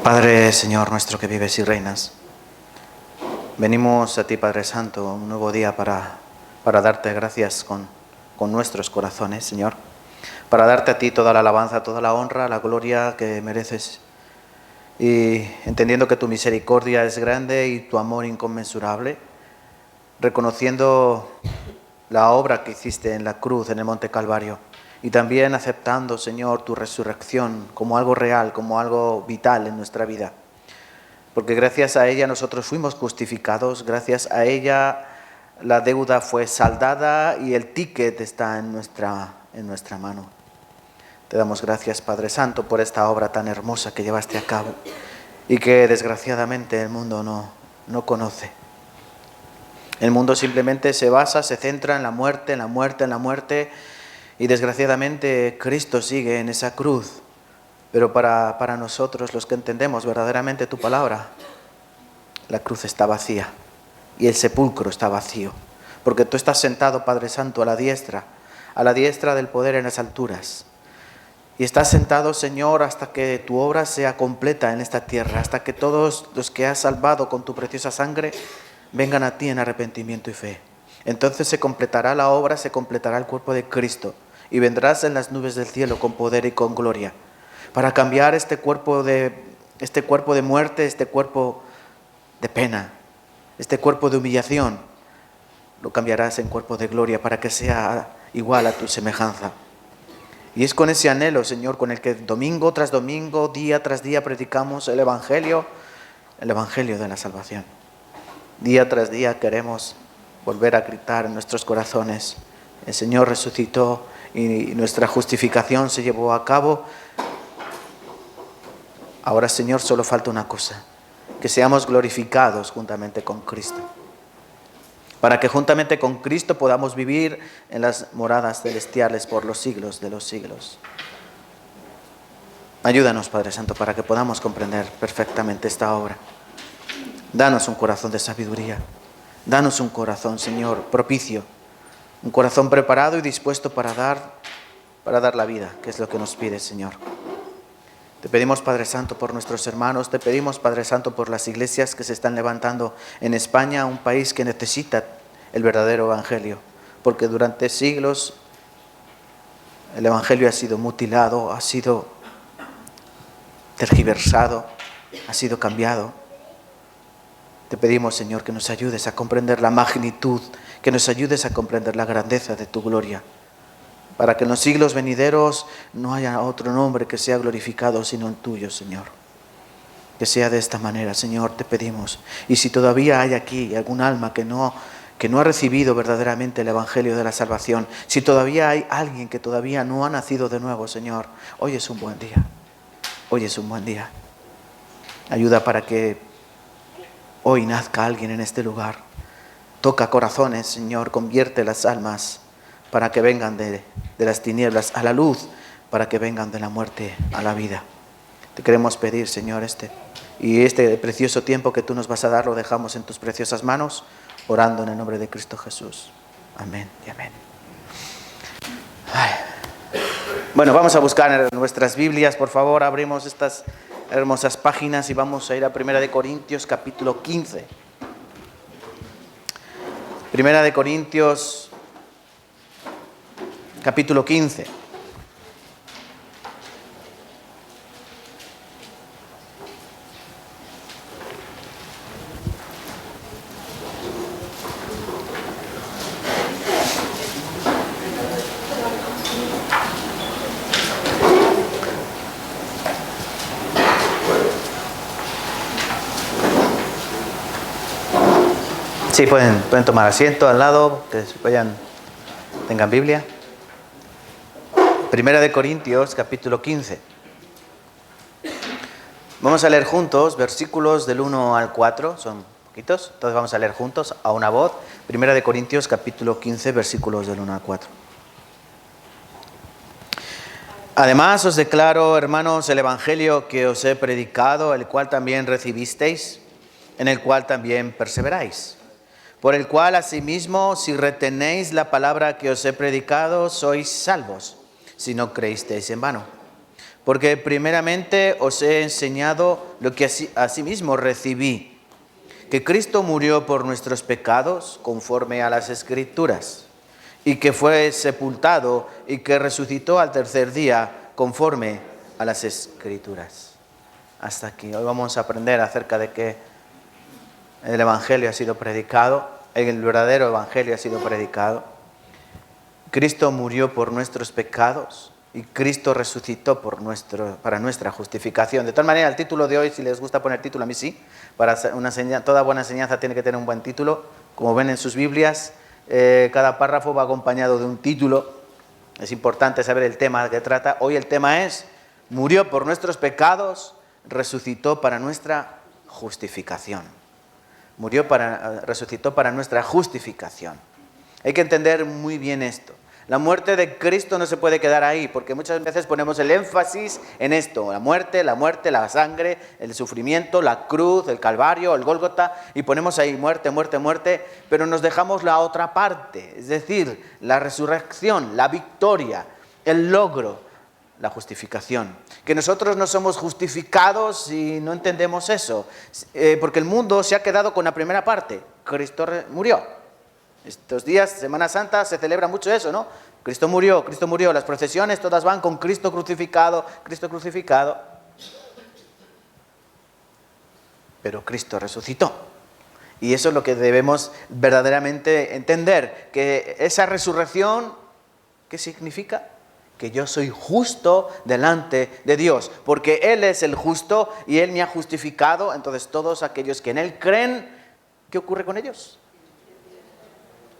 Padre, Señor nuestro que vives y reinas, venimos a ti, Padre Santo, un nuevo día para darte gracias con nuestros corazones, Señor, para darte a ti toda la alabanza, toda la honra, la gloria que mereces, y entendiendo que tu misericordia es grande y tu amor inconmensurable, reconociendo la obra que hiciste en la cruz, en el Monte Calvario, y también aceptando, Señor, tu resurrección como algo real, como algo vital en nuestra vida. Porque gracias a ella nosotros fuimos justificados, gracias a ella la deuda fue saldada y el ticket está en nuestra mano. Te damos gracias, Padre Santo, por esta obra tan hermosa que llevaste a cabo y que desgraciadamente el mundo no conoce. El mundo simplemente se basa, se centra en la muerte, en la muerte, en la muerte, y desgraciadamente Cristo sigue en esa cruz. Pero para nosotros, los que entendemos verdaderamente tu palabra, la cruz está vacía y el sepulcro está vacío. Porque tú estás sentado, Padre Santo, a la diestra del poder en las alturas. Y estás sentado, Señor, hasta que tu obra sea completa en esta tierra, hasta que todos los que has salvado con tu preciosa sangre vengan a ti en arrepentimiento y fe. Entonces se completará la obra, se completará el cuerpo de Cristo y vendrás en las nubes del cielo con poder y con gloria para cambiar este cuerpo de muerte, este cuerpo de pena, este cuerpo de humillación. Lo cambiarás en cuerpo de gloria para que sea igual a tu semejanza. Y es con ese anhelo, Señor, con el que domingo tras domingo, día tras día predicamos el Evangelio de la salvación. Día tras día queremos volver a gritar en nuestros corazones: el Señor resucitó y nuestra justificación se llevó a cabo. Ahora, Señor, solo falta una cosa: que seamos glorificados juntamente con Cristo, para que juntamente con Cristo podamos vivir en las moradas celestiales por los siglos de los siglos. Ayúdanos, Padre Santo, para que podamos comprender perfectamente esta obra. Danos un corazón de sabiduría. Danos un corazón, Señor, propicio, un corazón preparado y dispuesto para dar la vida, que es lo que nos pides, Señor. Te pedimos, Padre Santo, por nuestros hermanos. Te pedimos, Padre Santo, por las iglesias que se están levantando en España, un país que necesita el verdadero Evangelio, porque durante siglos el Evangelio ha sido mutilado, ha sido tergiversado, ha sido cambiado. Te pedimos, Señor, que nos ayudes a comprender la magnitud, que nos ayudes a comprender la grandeza de tu gloria, para que en los siglos venideros no haya otro nombre que sea glorificado sino el tuyo, Señor. Que sea de esta manera, Señor, te pedimos. Y si todavía hay aquí algún alma que no ha recibido verdaderamente el Evangelio de la salvación, si todavía hay alguien que todavía no ha nacido de nuevo, Señor, hoy es un buen día. Hoy es un buen día. Ayuda para que hoy nazca alguien en este lugar. Toca corazones, Señor, convierte las almas para que vengan de las tinieblas a la luz, para que vengan de la muerte a la vida. Te queremos pedir, Señor, este precioso tiempo que tú nos vas a dar, lo dejamos en tus preciosas manos, orando en el nombre de Cristo Jesús. Amén y amén. Bueno, vamos a buscar en nuestras Biblias, por favor, abrimos estas hermosas páginas y vamos a ir a 1 Corintios capítulo 15. 1 Corintios capítulo 15. Sí, pueden tomar asiento al lado, que tengan Biblia. 1 Corintios, capítulo 15. Vamos a leer juntos versículos del 1 al 4, son poquitos, entonces vamos a leer juntos a una voz. 1 Corintios, capítulo 15, versículos del 1 al 4. Además os declaro, hermanos, el Evangelio que os he predicado, el cual también recibisteis, en el cual también perseveráis, por el cual asimismo, si retenéis la palabra que os he predicado, sois salvos, si no creísteis en vano. Porque primeramente os he enseñado lo que asimismo recibí, que Cristo murió por nuestros pecados conforme a las Escrituras, y que fue sepultado y que resucitó al tercer día conforme a las Escrituras. Hasta aquí. Hoy vamos a aprender acerca de que el Evangelio ha sido predicado, el verdadero Evangelio ha sido predicado. Cristo murió por nuestros pecados y Cristo resucitó para nuestra justificación. De tal manera, el título de hoy, si les gusta poner título, a mí sí, toda buena enseñanza tiene que tener un buen título. Como ven en sus Biblias, cada párrafo va acompañado de un título. Es importante saber el tema que trata. Hoy el tema es: murió por nuestros pecados, resucitó para nuestra justificación. Resucitó para nuestra justificación. Hay que entender muy bien esto. La muerte de Cristo no se puede quedar ahí, porque muchas veces ponemos el énfasis en esto: la muerte, la sangre, el sufrimiento, la cruz, el Calvario, el Gólgota, y ponemos ahí muerte, muerte, muerte, pero nos dejamos la otra parte, es decir, la resurrección, la victoria, el logro, la justificación. Que nosotros no somos justificados si no entendemos eso, porque el mundo se ha quedado con la primera parte: Cristo murió. Estos días, Semana Santa, se celebra mucho eso, ¿no? Cristo murió, Cristo murió. Las procesiones todas van con Cristo crucificado, Cristo crucificado. Pero Cristo resucitó. Y eso es lo que debemos verdaderamente entender, que esa resurrección, ¿qué significa? Que yo soy justo delante de Dios, porque Él es el justo y Él me ha justificado. Entonces todos aquellos que en Él creen, ¿qué ocurre con ellos?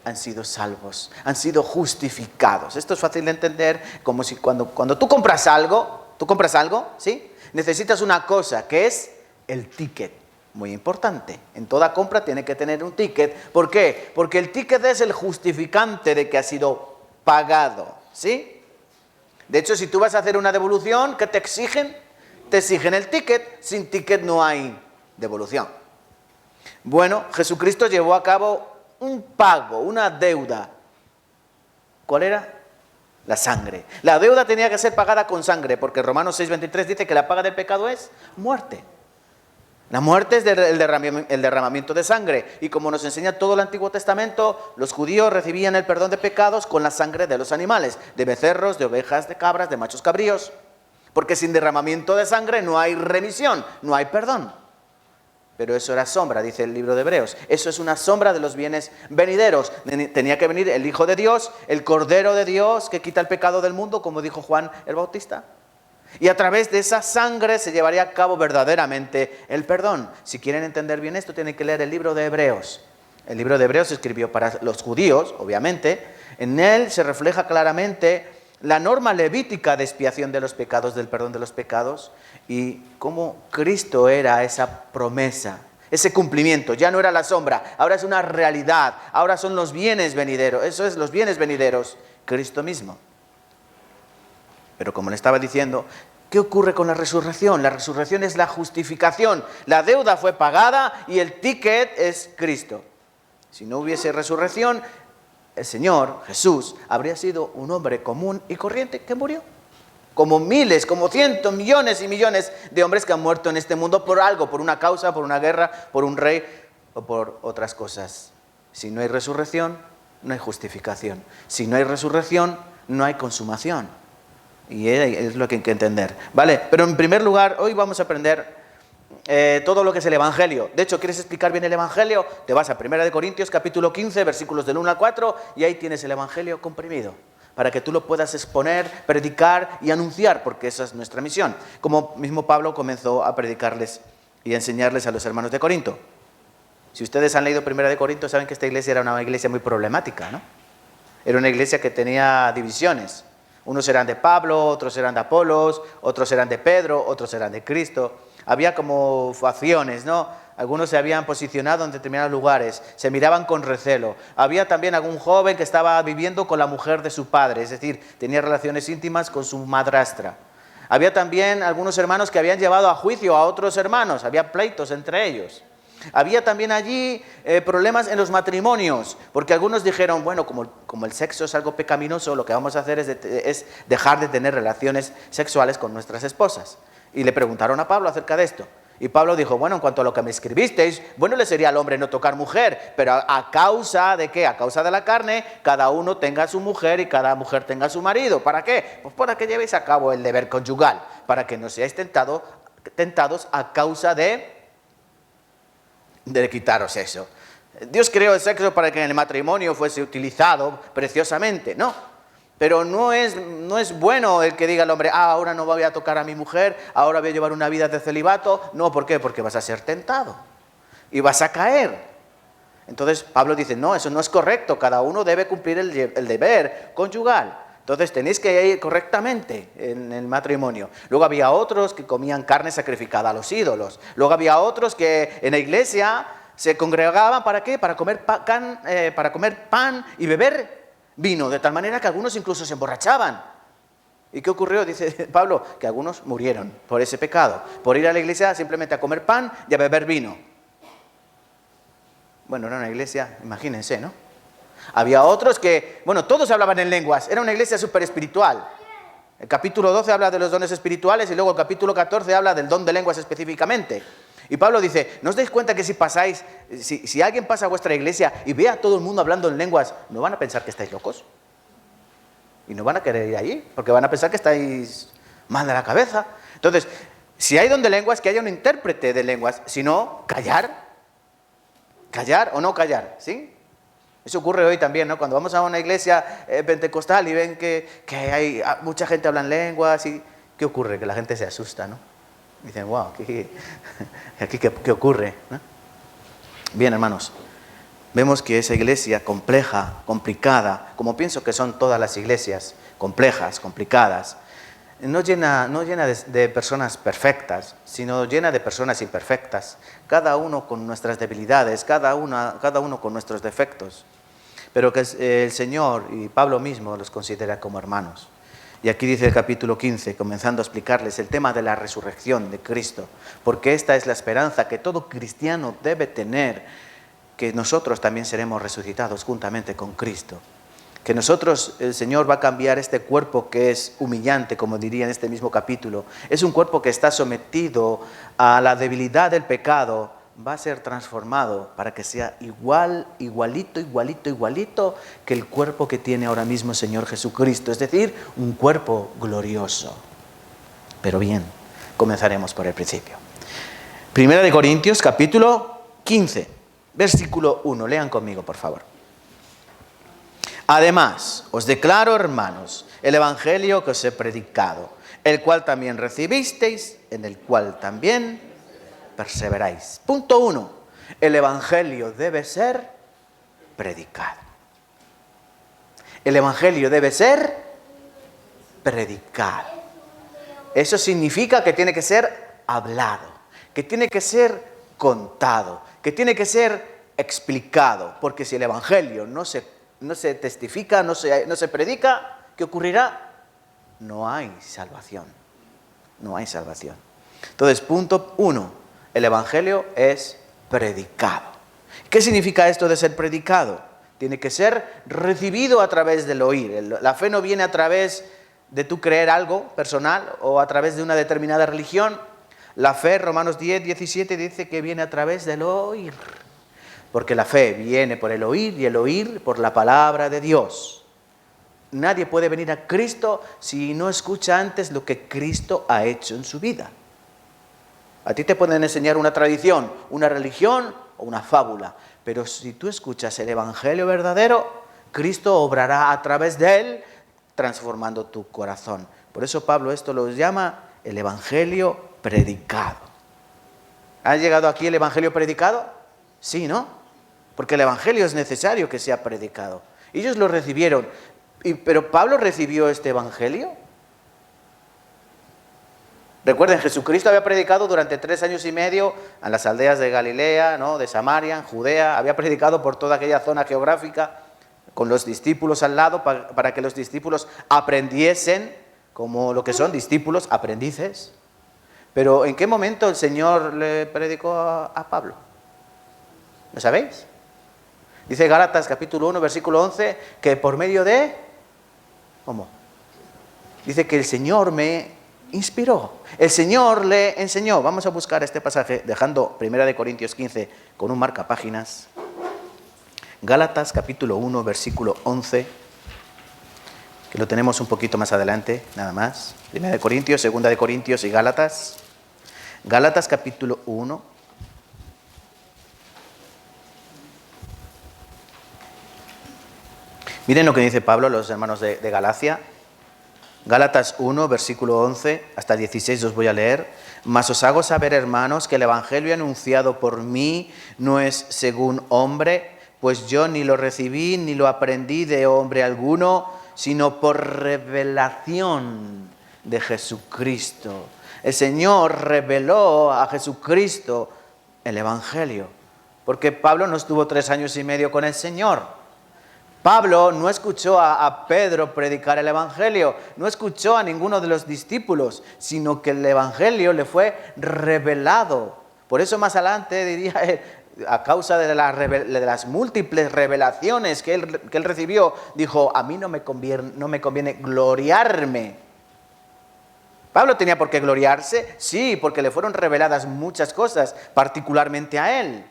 Han sido salvos, han sido justificados. Esto es fácil de entender, como si cuando tú compras algo, ¿sí? Necesitas una cosa, que es el ticket. Muy importante. En toda compra tiene que tener un ticket. ¿Por qué? Porque el ticket es el justificante de que ha sido pagado, ¿sí? De hecho, si tú vas a hacer una devolución, ¿qué te exigen? Te exigen el ticket. Sin ticket no hay devolución. Bueno, Jesucristo llevó a cabo un pago, una deuda. ¿Cuál era? La sangre. La deuda tenía que ser pagada con sangre, porque Romanos 6:23 dice que la paga del pecado es muerte. La muerte es el derramamiento de sangre. Y como nos enseña todo el Antiguo Testamento, los judíos recibían el perdón de pecados con la sangre de los animales, de becerros, de ovejas, de cabras, de machos cabríos. Porque sin derramamiento de sangre no hay remisión, no hay perdón. Pero eso era sombra, dice el libro de Hebreos. Eso es una sombra de los bienes venideros. Tenía que venir el Hijo de Dios, el Cordero de Dios, que quita el pecado del mundo, como dijo Juan el Bautista. Y a través de esa sangre se llevaría a cabo verdaderamente el perdón. Si quieren entender bien esto, tienen que leer el libro de Hebreos. El libro de Hebreos se escribió para los judíos, obviamente. En él se refleja claramente la norma levítica de expiación de los pecados, del perdón de los pecados, y cómo Cristo era esa promesa, ese cumplimiento. Ya no era la sombra, ahora es una realidad, ahora son los bienes venideros. Eso es los bienes venideros, Cristo mismo. Pero como le estaba diciendo, ¿qué ocurre con la resurrección? La resurrección es la justificación. La deuda fue pagada y el ticket es Cristo. Si no hubiese resurrección, el Señor, Jesús, habría sido un hombre común y corriente que murió. Como miles, como cientos, millones y millones de hombres que han muerto en este mundo por algo, por una causa, por una guerra, por un rey o por otras cosas. Si no hay resurrección, no hay justificación. Si no hay resurrección, no hay consumación. Y es lo que hay que entender, ¿vale? Pero en primer lugar, hoy vamos a aprender todo lo que es el Evangelio. De hecho, ¿quieres explicar bien el Evangelio? Te vas a 1 Corintios capítulo 15, versículos del 1 al 4, y ahí tienes el Evangelio comprimido, para que tú lo puedas exponer, predicar y anunciar, porque esa es nuestra misión. Como mismo Pablo comenzó a predicarles y a enseñarles a los hermanos de Corinto. Si ustedes han leído 1 Corintios, saben que esta iglesia era una iglesia muy problemática, ¿no? Era una iglesia que tenía divisiones. Unos eran de Pablo, otros eran de Apolos, otros eran de Pedro, otros eran de Cristo. Había como facciones, ¿no? Algunos se habían posicionado en determinados lugares, se miraban con recelo. Había también algún joven que estaba viviendo con la mujer de su padre, es decir, tenía relaciones íntimas con su madrastra. Había también algunos hermanos que habían llevado a juicio a otros hermanos, había pleitos entre ellos. Había también allí problemas en los matrimonios, porque algunos dijeron, bueno, como el sexo es algo pecaminoso, lo que vamos a hacer es dejar de tener relaciones sexuales con nuestras esposas. Y le preguntaron a Pablo acerca de esto. Y Pablo dijo, bueno, en cuanto a lo que me escribisteis, bueno, le sería al hombre no tocar mujer, pero a causa de ¿qué? A causa de la carne, cada uno tenga su mujer y cada mujer tenga su marido. ¿Para qué? Pues para que llevéis a cabo el deber conyugal, para que no seáis tentados a causa de quitaros eso. Dios creó el sexo para que en el matrimonio fuese utilizado preciosamente, ¿no? Pero no es bueno el que diga el hombre, ahora no voy a tocar a mi mujer, ahora voy a llevar una vida de celibato. No, ¿por qué? Porque vas a ser tentado y vas a caer. Entonces Pablo dice, no, eso no es correcto, cada uno debe cumplir el deber conyugal. Entonces tenéis que ir correctamente en el matrimonio. Luego había otros que comían carne sacrificada a los ídolos. Luego había otros que en la iglesia se congregaban, ¿para qué? Para comer pan y beber vino, de tal manera que algunos incluso se emborrachaban. ¿Y qué ocurrió? Dice Pablo, que algunos murieron por ese pecado, por ir a la iglesia simplemente a comer pan y a beber vino. Bueno, era una iglesia, imagínense, ¿no? Había otros que, bueno, todos hablaban en lenguas, era una iglesia súper espiritual. El capítulo 12 habla de los dones espirituales y luego el capítulo 14 habla del don de lenguas específicamente. Y Pablo dice, ¿no os dais cuenta que si alguien pasa a vuestra iglesia y ve a todo el mundo hablando en lenguas, ¿no van a pensar que estáis locos? Y no van a querer ir allí, porque van a pensar que estáis mal de la cabeza. Entonces, si hay don de lenguas, que haya un intérprete de lenguas, si no, callar o no callar, ¿sí? Eso ocurre hoy también, ¿no? Cuando vamos a una iglesia pentecostal y ven que hay mucha gente habla en lenguas, y ¿qué ocurre? Que la gente se asusta, ¿no? Dicen, wow, ¿qué ocurre? ¿No? Bien, hermanos, vemos que esa iglesia compleja, complicada, como pienso que son todas las iglesias, complejas, complicadas, no llena de personas perfectas, sino llena de personas imperfectas, cada uno con nuestras debilidades, cada uno con nuestros defectos, pero que el Señor y Pablo mismo los considera como hermanos. Y aquí dice el capítulo 15, comenzando a explicarles el tema de la resurrección de Cristo, porque esta es la esperanza que todo cristiano debe tener, que nosotros también seremos resucitados juntamente con Cristo. Que nosotros, el Señor va a cambiar este cuerpo que es humillante, como diría en este mismo capítulo. Es un cuerpo que está sometido a la debilidad del pecado, va a ser transformado para que sea igualito que el cuerpo que tiene ahora mismo el Señor Jesucristo, es decir, un cuerpo glorioso. Pero bien, comenzaremos por el principio. Primera de Corintios, capítulo 15, versículo 1, lean conmigo, por favor. Además, os declaro, hermanos, el evangelio que os he predicado, el cual también recibisteis, en el cual también perseveráis. Punto 1. El evangelio debe ser predicado. El evangelio debe ser predicado. Eso significa que tiene que ser hablado, que tiene que ser contado, que tiene que ser explicado, porque si el evangelio no se testifica, no se predica, ¿qué ocurrirá? No hay salvación. No hay salvación. Entonces, punto 1. El evangelio es predicado. ¿Qué significa esto de ser predicado? Tiene que ser recibido a través del oír. La fe no viene a través de tú creer algo personal o a través de una determinada religión. La fe, Romanos 10, 17, dice que viene a través del oír. Porque la fe viene por el oír y el oír por la palabra de Dios. Nadie puede venir a Cristo si no escucha antes lo que Cristo ha hecho en su vida. A ti te pueden enseñar una tradición, una religión o una fábula, pero si tú escuchas el evangelio verdadero, Cristo obrará a través de él, transformando tu corazón. Por eso Pablo esto lo llama el evangelio predicado. ¿Ha llegado aquí el evangelio predicado? Sí, ¿no? Porque el evangelio es necesario que sea predicado. Ellos lo recibieron, pero ¿Pablo recibió este evangelio? Recuerden, Jesucristo había predicado durante 3 años y medio en las aldeas de Galilea, ¿no? De Samaria, en Judea. Había predicado por toda aquella zona geográfica con los discípulos al lado para que los discípulos aprendiesen como lo que son discípulos, aprendices. Pero ¿en qué momento el Señor le predicó a Pablo? ¿Lo sabéis? Dice Gálatas capítulo 1, versículo 11, que por medio de... ¿Cómo? Dice que el Señor me inspiró. El Señor le enseñó. Vamos a buscar este pasaje dejando 1 Corintios 15 con un marcapáginas. Gálatas capítulo 1, versículo 11, que lo tenemos un poquito más adelante, nada más. 1 Corintios, 2 Corintios y Gálatas. Gálatas capítulo 1. Miren lo que dice Pablo a los hermanos de Galacia. Gálatas 1, versículo 11 hasta 16 os voy a leer. Mas os hago saber, hermanos, que el evangelio anunciado por mí no es según hombre, pues yo ni lo recibí ni lo aprendí de hombre alguno, sino por revelación de Jesucristo. El Señor reveló a Jesucristo el evangelio, porque Pablo no estuvo 3 años y medio con el Señor. Pablo no escuchó a Pedro predicar el evangelio, no escuchó a ninguno de los discípulos, sino que el evangelio le fue revelado. Por eso más adelante diría él, a causa de las múltiples revelaciones que él recibió, dijo, a mí no me conviene gloriarme. ¿Pablo tenía por qué gloriarse? Sí, porque le fueron reveladas muchas cosas, particularmente a él.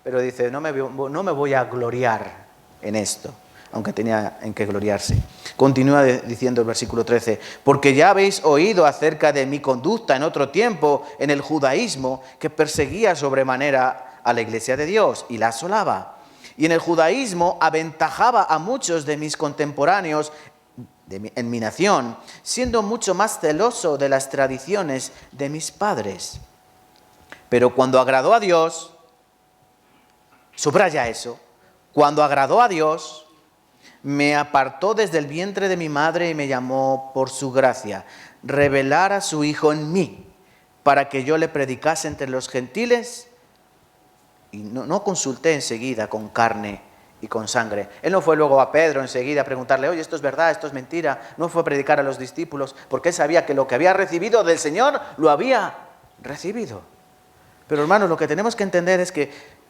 Pero dice, no me voy a gloriar en esto, aunque tenía en qué gloriarse. Continúa diciendo el versículo 13, porque ya habéis oído acerca de mi conducta en otro tiempo en el judaísmo, que perseguía sobremanera a la iglesia de Dios y la asolaba. Y en el judaísmo aventajaba a muchos de mis contemporáneos en mi nación, siendo mucho más celoso de las tradiciones de mis padres. Pero cuando agradó a Dios, subraya eso, cuando agradó a Dios, me apartó desde el vientre de mi madre y me llamó por su gracia, revelar a su Hijo en mí, para que yo le predicase entre los gentiles. Y no consulté enseguida con carne y con sangre. Él no fue luego a Pedro enseguida a preguntarle, oye, esto es verdad, esto es mentira. No fue a predicar a los discípulos, porque él sabía que lo que había recibido del Señor, lo había recibido. Pero hermanos, lo que tenemos que entender es que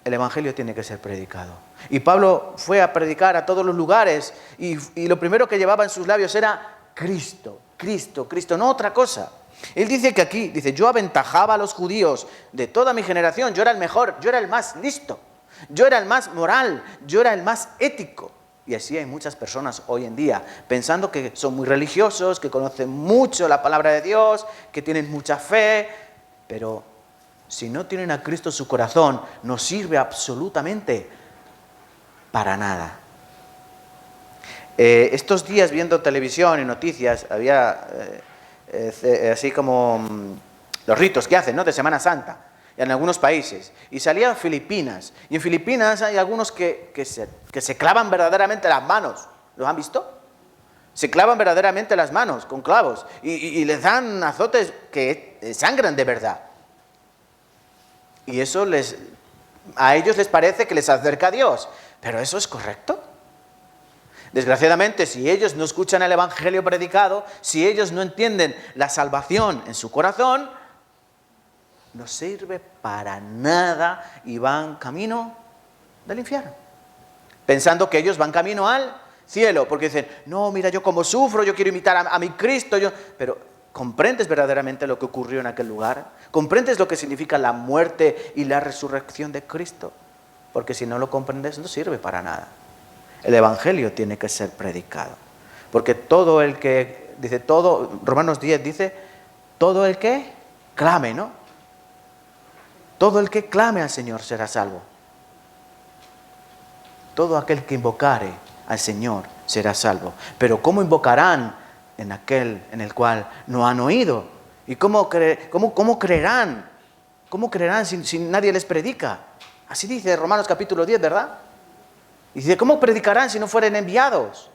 el evangelio tiene que ser predicado. Y Pablo fue a predicar a todos los lugares y lo primero que llevaba en sus labios era Cristo, Cristo, Cristo, no otra cosa. Él dice que aquí, dice, yo aventajaba a los judíos de toda mi generación, yo era el mejor, yo era el más listo, yo era el más moral, yo era el más ético. Y así hay muchas personas hoy en día, pensando que son muy religiosos, que conocen mucho la palabra de Dios, que tienen mucha fe, pero si no tienen a Cristo en su corazón, no sirve absolutamente para nada. Estos días viendo televisión y noticias, había así como los ritos que hacen, ¿no?, de Semana Santa en algunos países. Y salían Filipinas. Y en Filipinas hay algunos que se clavan verdaderamente las manos. ¿Los han visto? Se clavan verdaderamente las manos con clavos. Y les dan azotes que sangran de verdad. Y eso a ellos les parece que les acerca a Dios. ¿Pero eso es correcto? Desgraciadamente, si ellos no escuchan el evangelio predicado, si ellos no entienden la salvación en su corazón, no sirve para nada y van camino del infierno. Pensando que ellos van camino al cielo, porque dicen, no, mira, yo como sufro, yo quiero imitar a mi Cristo. Pero ¿comprendes verdaderamente lo que ocurrió en aquel lugar? ¿Comprendes lo que significa la muerte y la resurrección de Cristo? Porque si no lo comprendes, no sirve para nada. El evangelio tiene que ser predicado. Porque todo el que, dice todo, Romanos 10 dice, todo el que clame, ¿no? Todo el que clame al Señor será salvo. Todo aquel que invocare al Señor será salvo. Pero ¿cómo invocarán en aquel en el cual no han oído? ¿Y cómo creerán? ¿Cómo creerán si nadie les predica? Así dice Romanos capítulo 10, ¿verdad? Y dice, ¿cómo predicarán si no fueren enviados?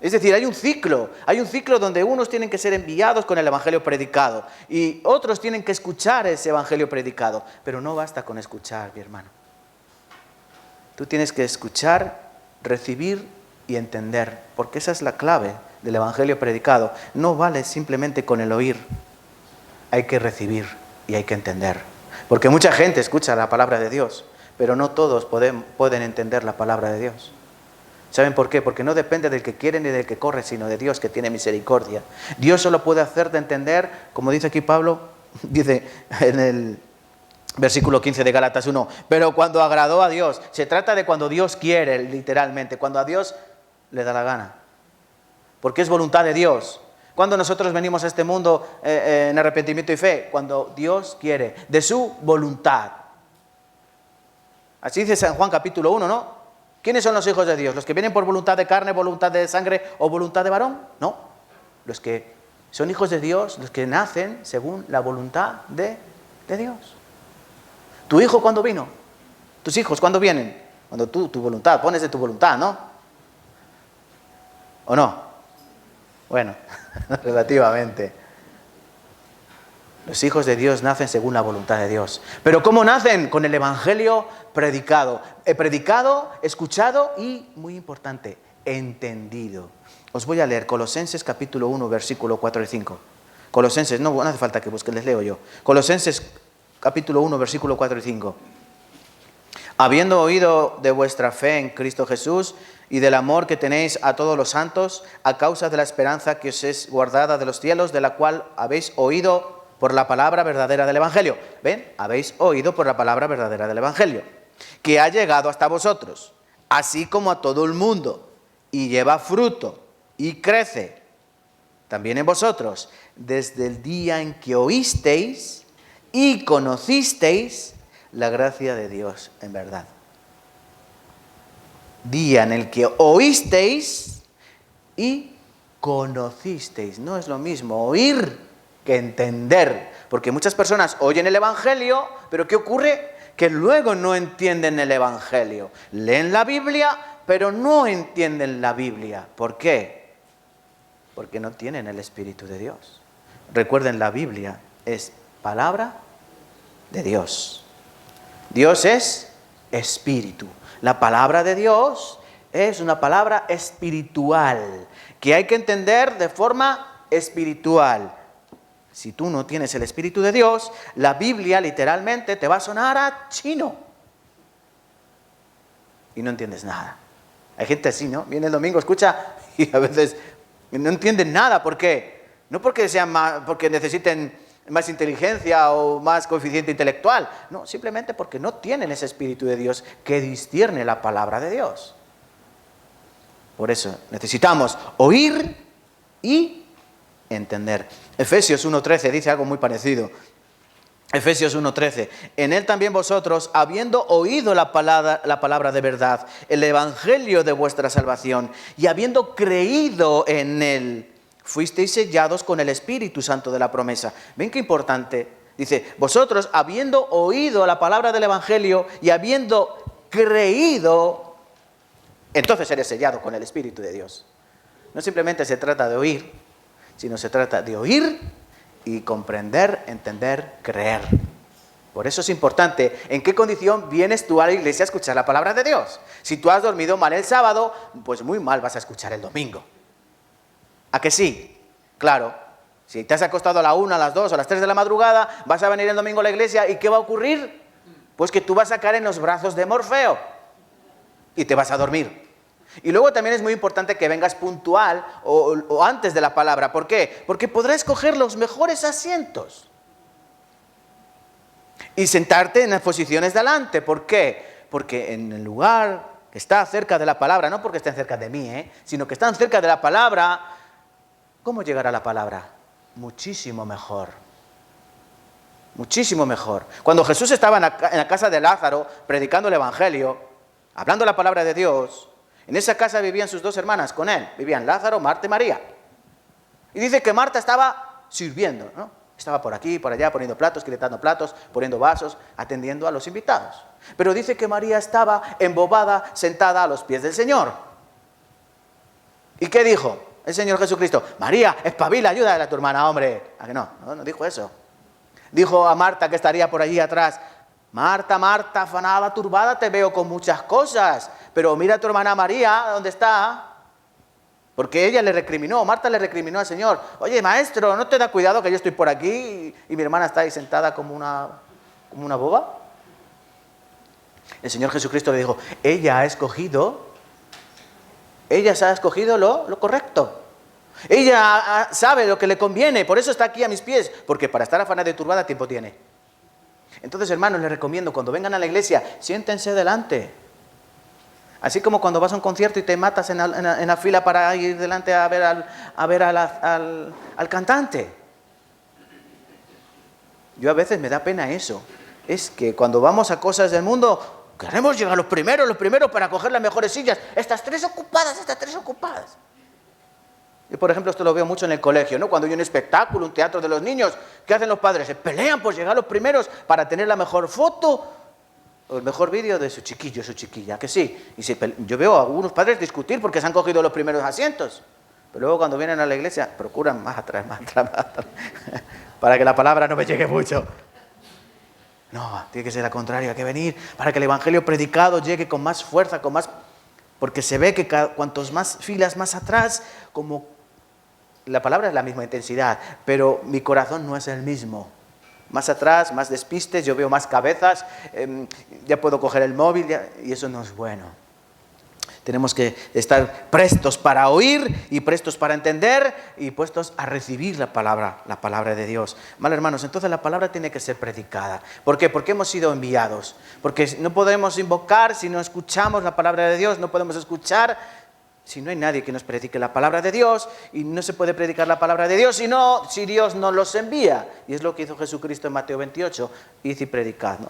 Es decir, hay un ciclo donde unos tienen que ser enviados con el evangelio predicado y otros tienen que escuchar ese evangelio predicado. Pero no basta con escuchar, mi hermano. Tú tienes que escuchar, recibir y entender, porque esa es la clave del evangelio predicado. No vale simplemente con el oír, hay que recibir y hay que entender. Porque mucha gente escucha la palabra de Dios, pero no todos pueden entender la palabra de Dios. ¿Saben por qué? Porque no depende del que quiere ni del que corre, sino de Dios que tiene misericordia. Dios solo puede hacerte entender, como dice aquí Pablo, dice en el versículo 15 de Gálatas 1, pero cuando agradó a Dios, se trata de cuando Dios quiere, literalmente, cuando a Dios le da la gana, porque es voluntad de Dios. Cuando nosotros venimos a este mundo en arrepentimiento y fe, cuando Dios quiere, de su voluntad. Así dice San Juan capítulo 1, ¿no? ¿Quiénes son los hijos de Dios? ¿Los que vienen por voluntad de carne, voluntad de sangre o voluntad de varón? No. Los que son hijos de Dios, los que nacen según la voluntad de Dios. ¿Tu hijo cuándo vino? ¿Tus hijos cuándo vienen? Cuando tu voluntad, pones de tu voluntad, ¿no? ¿O no? Bueno, relativamente. Los hijos de Dios nacen según la voluntad de Dios. ¿Pero cómo nacen? Con el Evangelio predicado. Predicado, escuchado y, muy importante, entendido. Os voy a leer Colosenses capítulo 1, versículo 4 y 5. Colosenses, no hace falta que busquen, les leo yo. Colosenses capítulo 1, versículo 4 y 5. Habiendo oído de vuestra fe en Cristo Jesús y del amor que tenéis a todos los santos, a causa de la esperanza que os es guardada de los cielos, de la cual habéis oído por la palabra verdadera del Evangelio. ¿Ven? Habéis oído por la palabra verdadera del Evangelio, que ha llegado hasta vosotros, así como a todo el mundo, y lleva fruto, y crece, también en vosotros, desde el día en que oísteis y conocisteis la gracia de Dios en verdad. Día en el que oísteis y conocisteis. No es lo mismo oír que entender, porque muchas personas oyen el Evangelio, pero ¿qué ocurre? Que luego no entienden el Evangelio. Leen la Biblia, pero no entienden la Biblia. ¿Por qué? Porque no tienen el Espíritu de Dios. Recuerden, la Biblia es palabra de Dios. Dios es espíritu. La palabra de Dios es una palabra espiritual, que hay que entender de forma espiritual. Si tú no tienes el Espíritu de Dios, la Biblia literalmente te va a sonar a chino. Y no entiendes nada. Hay gente así, ¿no? Viene el domingo, escucha, y a veces no entienden nada. ¿Por qué? No porque porque necesiten más inteligencia o más coeficiente intelectual. No, simplemente porque no tienen ese Espíritu de Dios que discierne la palabra de Dios. Por eso necesitamos oír y entender. Efesios 1:13 dice algo muy parecido. Efesios 1:13. En él también vosotros, habiendo oído la palabra de verdad, el evangelio de vuestra salvación, y habiendo creído en él, fuisteis sellados con el Espíritu Santo de la promesa. ¿Ven qué importante? Dice, vosotros, habiendo oído la palabra del evangelio y habiendo creído, entonces eres sellado con el Espíritu de Dios. No simplemente se trata de oír, sino se trata de oír y comprender, entender, creer. Por eso es importante en qué condición vienes tú a la iglesia a escuchar la palabra de Dios. Si tú has dormido mal el sábado, pues muy mal vas a escuchar el domingo. ¿A que sí? Claro. Si te has acostado a la 1, a las 2, a las 3 de la madrugada, vas a venir el domingo a la iglesia y ¿qué va a ocurrir? Pues que tú vas a caer en los brazos de Morfeo y te vas a dormir. Y luego también es muy importante que vengas puntual o antes de la palabra. ¿Por qué? Porque podrás escoger los mejores asientos y sentarte en las posiciones de delante. ¿Por qué? Porque en el lugar que está cerca de la palabra, no porque estén cerca de mí, sino que están cerca de la palabra, ¿cómo llegará la palabra? Muchísimo mejor. Muchísimo mejor. Cuando Jesús estaba en la casa de Lázaro predicando el Evangelio, hablando la palabra de Dios, en esa casa vivían sus dos hermanas con él. Vivían Lázaro, Marta y María. Y dice que Marta estaba sirviendo, ¿no? Estaba por aquí, por allá, poniendo platos, quitando platos, poniendo vasos, atendiendo a los invitados. Pero dice que María estaba embobada, sentada a los pies del Señor. ¿Y qué dijo el Señor Jesucristo? María, espabila, ayúdale a tu hermana, hombre. ¿A que no? No dijo eso. Dijo a Marta, que estaría por allí atrás, Marta, Marta, afanada, turbada, te veo con muchas cosas, pero mira a tu hermana María, ¿dónde está? Porque ella le recriminó, Marta le recriminó al Señor. Oye, maestro, ¿no te da cuidado que yo estoy por aquí y mi hermana está ahí sentada como una boba? El Señor Jesucristo le dijo, ella ha escogido lo correcto. Ella sabe lo que le conviene, por eso está aquí a mis pies, porque para estar afanada y turbada tiempo tiene. Entonces, hermanos, les recomiendo, cuando vengan a la iglesia, siéntense delante. Así como cuando vas a un concierto y te matas en la fila para ir delante a ver al cantante. Yo a veces me da pena eso. Es que cuando vamos a cosas del mundo, queremos llegar los primeros para coger las mejores sillas. Estas tres ocupadas. Yo, por ejemplo, esto lo veo mucho en el colegio, ¿no? Cuando hay un espectáculo, un teatro de los niños, ¿qué hacen los padres? Se pelean por llegar los primeros para tener la mejor foto o el mejor vídeo de su chiquillo, su chiquilla, que sí. Yo veo a algunos padres discutir porque se han cogido los primeros asientos. Pero luego cuando vienen a la iglesia, procuran más atrás, para que la palabra no me llegue mucho. No, tiene que ser al contrario, hay que venir para que el evangelio predicado llegue con más fuerza, porque se ve que cuantos más filas más atrás, como la palabra es la misma intensidad, pero mi corazón no es el mismo. Más atrás, más despistes, yo veo más cabezas, ya puedo coger el móvil y eso no es bueno. Tenemos que estar prestos para oír y prestos para entender y puestos a recibir la palabra de Dios. Vale, hermanos, entonces la palabra tiene que ser predicada. ¿Por qué? Porque hemos sido enviados. Porque no podemos invocar si no escuchamos la palabra de Dios, no podemos escuchar si no hay nadie que nos predique la palabra de Dios, y no se puede predicar la palabra de Dios si Dios no los envía. Y es lo que hizo Jesucristo en Mateo 28, id y predicad, ¿no?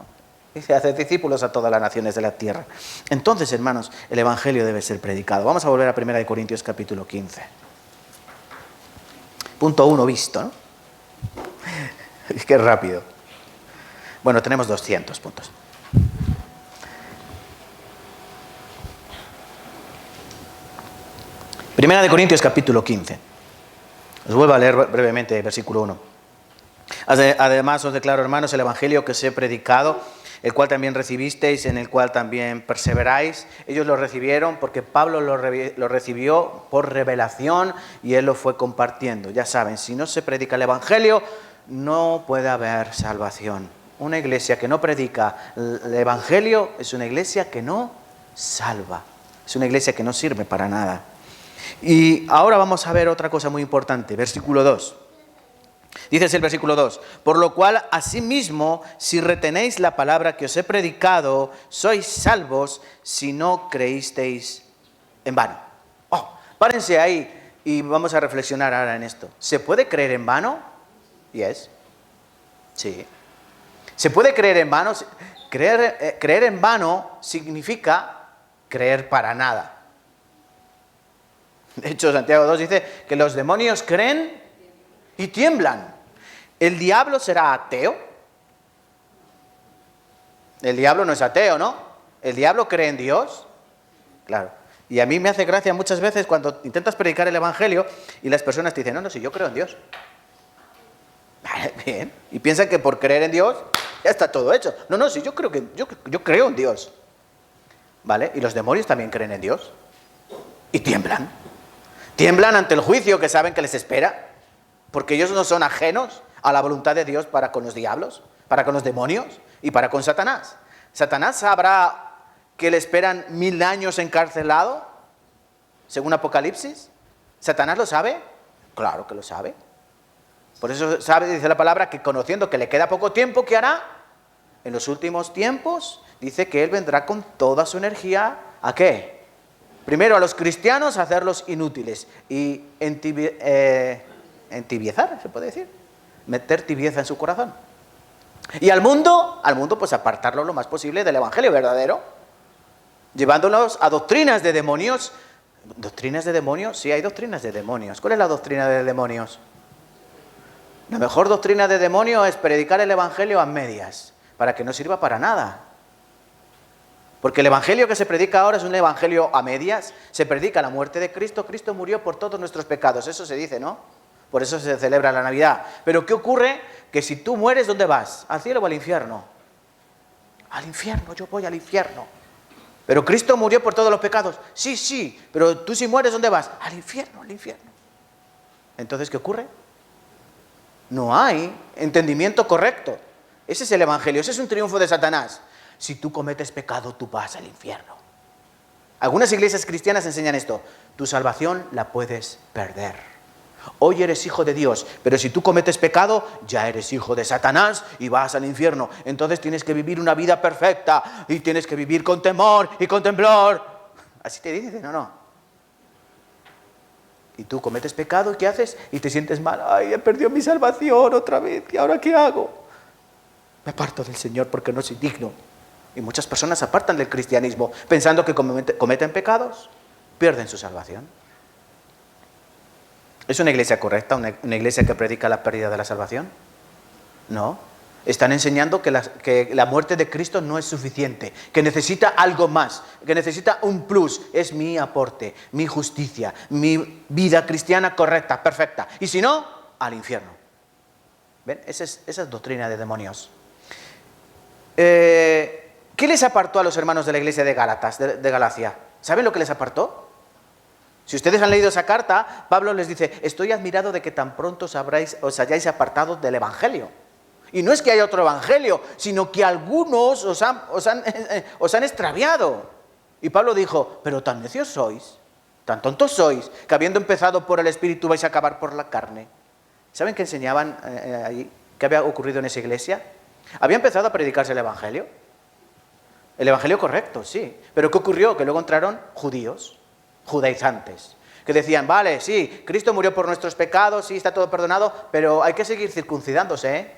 Dice, haced discípulos a todas las naciones de la tierra. Entonces, hermanos, el evangelio debe ser predicado. Vamos a volver a 1 Corintios capítulo 15. Punto 1 visto, ¿no? Es que es rápido. Bueno, tenemos 200 puntos. Primera de Corintios capítulo 15. Os vuelvo a leer brevemente versículo 1. Además os declaro, hermanos, el evangelio que os he predicado, el cual también recibisteis, en el cual también perseveráis. Ellos lo recibieron porque Pablo lo recibió por revelación y él lo fue compartiendo. Ya saben, si no se predica el evangelio, no puede haber salvación. Una iglesia que no predica el evangelio es una iglesia que no salva. Es una iglesia que no sirve para nada. Y ahora vamos a ver otra cosa muy importante, versículo 2. Dice el versículo 2, por lo cual, asimismo, si retenéis la palabra que os he predicado, sois salvos si no creísteis en vano. Párense ahí y vamos a reflexionar ahora en esto. ¿Se puede creer en vano? Yes. Sí. ¿Se puede creer en vano? Creer en vano significa creer para nada. De hecho, Santiago 2 dice que los demonios creen y tiemblan. ¿El diablo será ateo? El diablo no es ateo, ¿no? ¿El diablo cree en Dios? Claro. Y a mí me hace gracia muchas veces cuando intentas predicar el evangelio y las personas te dicen, no, si yo creo en Dios. Vale, bien. Y piensan que por creer en Dios ya está todo hecho. No, si yo creo en Dios. ¿Vale? Y los demonios también creen en Dios. Y tiemblan. Tiemblan ante el juicio que saben que les espera, porque ellos no son ajenos a la voluntad de Dios para con los diablos, para con los demonios y para con Satanás. ¿Satanás sabrá que le esperan 1000 años encarcelado, según Apocalipsis? ¿Satanás lo sabe? Claro que lo sabe. Por eso sabe, dice la palabra, que conociendo que le queda poco tiempo, ¿qué hará? En los últimos tiempos, dice que él vendrá con toda su energía, ¿a qué? Primero a los cristianos a hacerlos inútiles y entibiezar, se puede decir, meter tibieza en su corazón. Y al mundo pues apartarlo lo más posible del evangelio verdadero, llevándolos a doctrinas de demonios. ¿Doctrinas de demonios? Sí, hay doctrinas de demonios. ¿Cuál es la doctrina de demonios? La mejor doctrina de demonio es predicar el evangelio a medias, para que no sirva para nada. Porque el evangelio que se predica ahora es un evangelio a medias. Se predica la muerte de Cristo. Cristo murió por todos nuestros pecados. Eso se dice, ¿no? Por eso se celebra la Navidad. Pero ¿qué ocurre? Que si tú mueres, ¿dónde vas? ¿Al cielo o al infierno? Al infierno, yo voy al infierno. Pero Cristo murió por todos los pecados. Sí, pero tú si mueres, ¿dónde vas? Al infierno, al infierno. Entonces, ¿qué ocurre? No hay entendimiento correcto. Ese es el evangelio, ese es un triunfo de Satanás. Si tú cometes pecado, tú vas al infierno. Algunas iglesias cristianas enseñan esto. Tu salvación la puedes perder. Hoy eres hijo de Dios, pero si tú cometes pecado, ya eres hijo de Satanás y vas al infierno. Entonces tienes que vivir una vida perfecta y tienes que vivir con temor y con temblor. Así te dicen, no. Y tú cometes pecado, ¿y qué haces? Y te sientes mal. Ay, he perdido mi salvación otra vez. ¿Y ahora qué hago? Me aparto del Señor porque no soy digno. Y muchas personas se apartan del cristianismo pensando que cometen pecados, pierden su salvación. ¿Es una iglesia correcta, una iglesia que predica la pérdida de la salvación? No. Están enseñando que la muerte de Cristo no es suficiente, que necesita algo más, que necesita un plus. Es mi aporte, mi justicia, mi vida cristiana correcta, perfecta. Y si no, al infierno. ¿Ven? Esa es doctrina de demonios. ¿Qué les apartó a los hermanos de la iglesia de Gálatas, de Galacia? ¿Saben lo que les apartó? Si ustedes han leído esa carta, Pablo les dice, estoy admirado de que tan pronto os hayáis apartado del Evangelio. Y no es que haya otro Evangelio, sino que algunos os han extraviado. Y Pablo dijo, pero tan necios sois, tan tontos sois, que habiendo empezado por el Espíritu vais a acabar por la carne. ¿Saben qué enseñaban allí? ¿Qué había ocurrido en esa iglesia? Había empezado a predicarse el Evangelio. El Evangelio correcto, sí. Pero ¿qué ocurrió? Que luego entraron judíos, judaizantes, que decían, vale, sí, Cristo murió por nuestros pecados, sí, está todo perdonado, pero hay que seguir circuncidándose, ¿eh?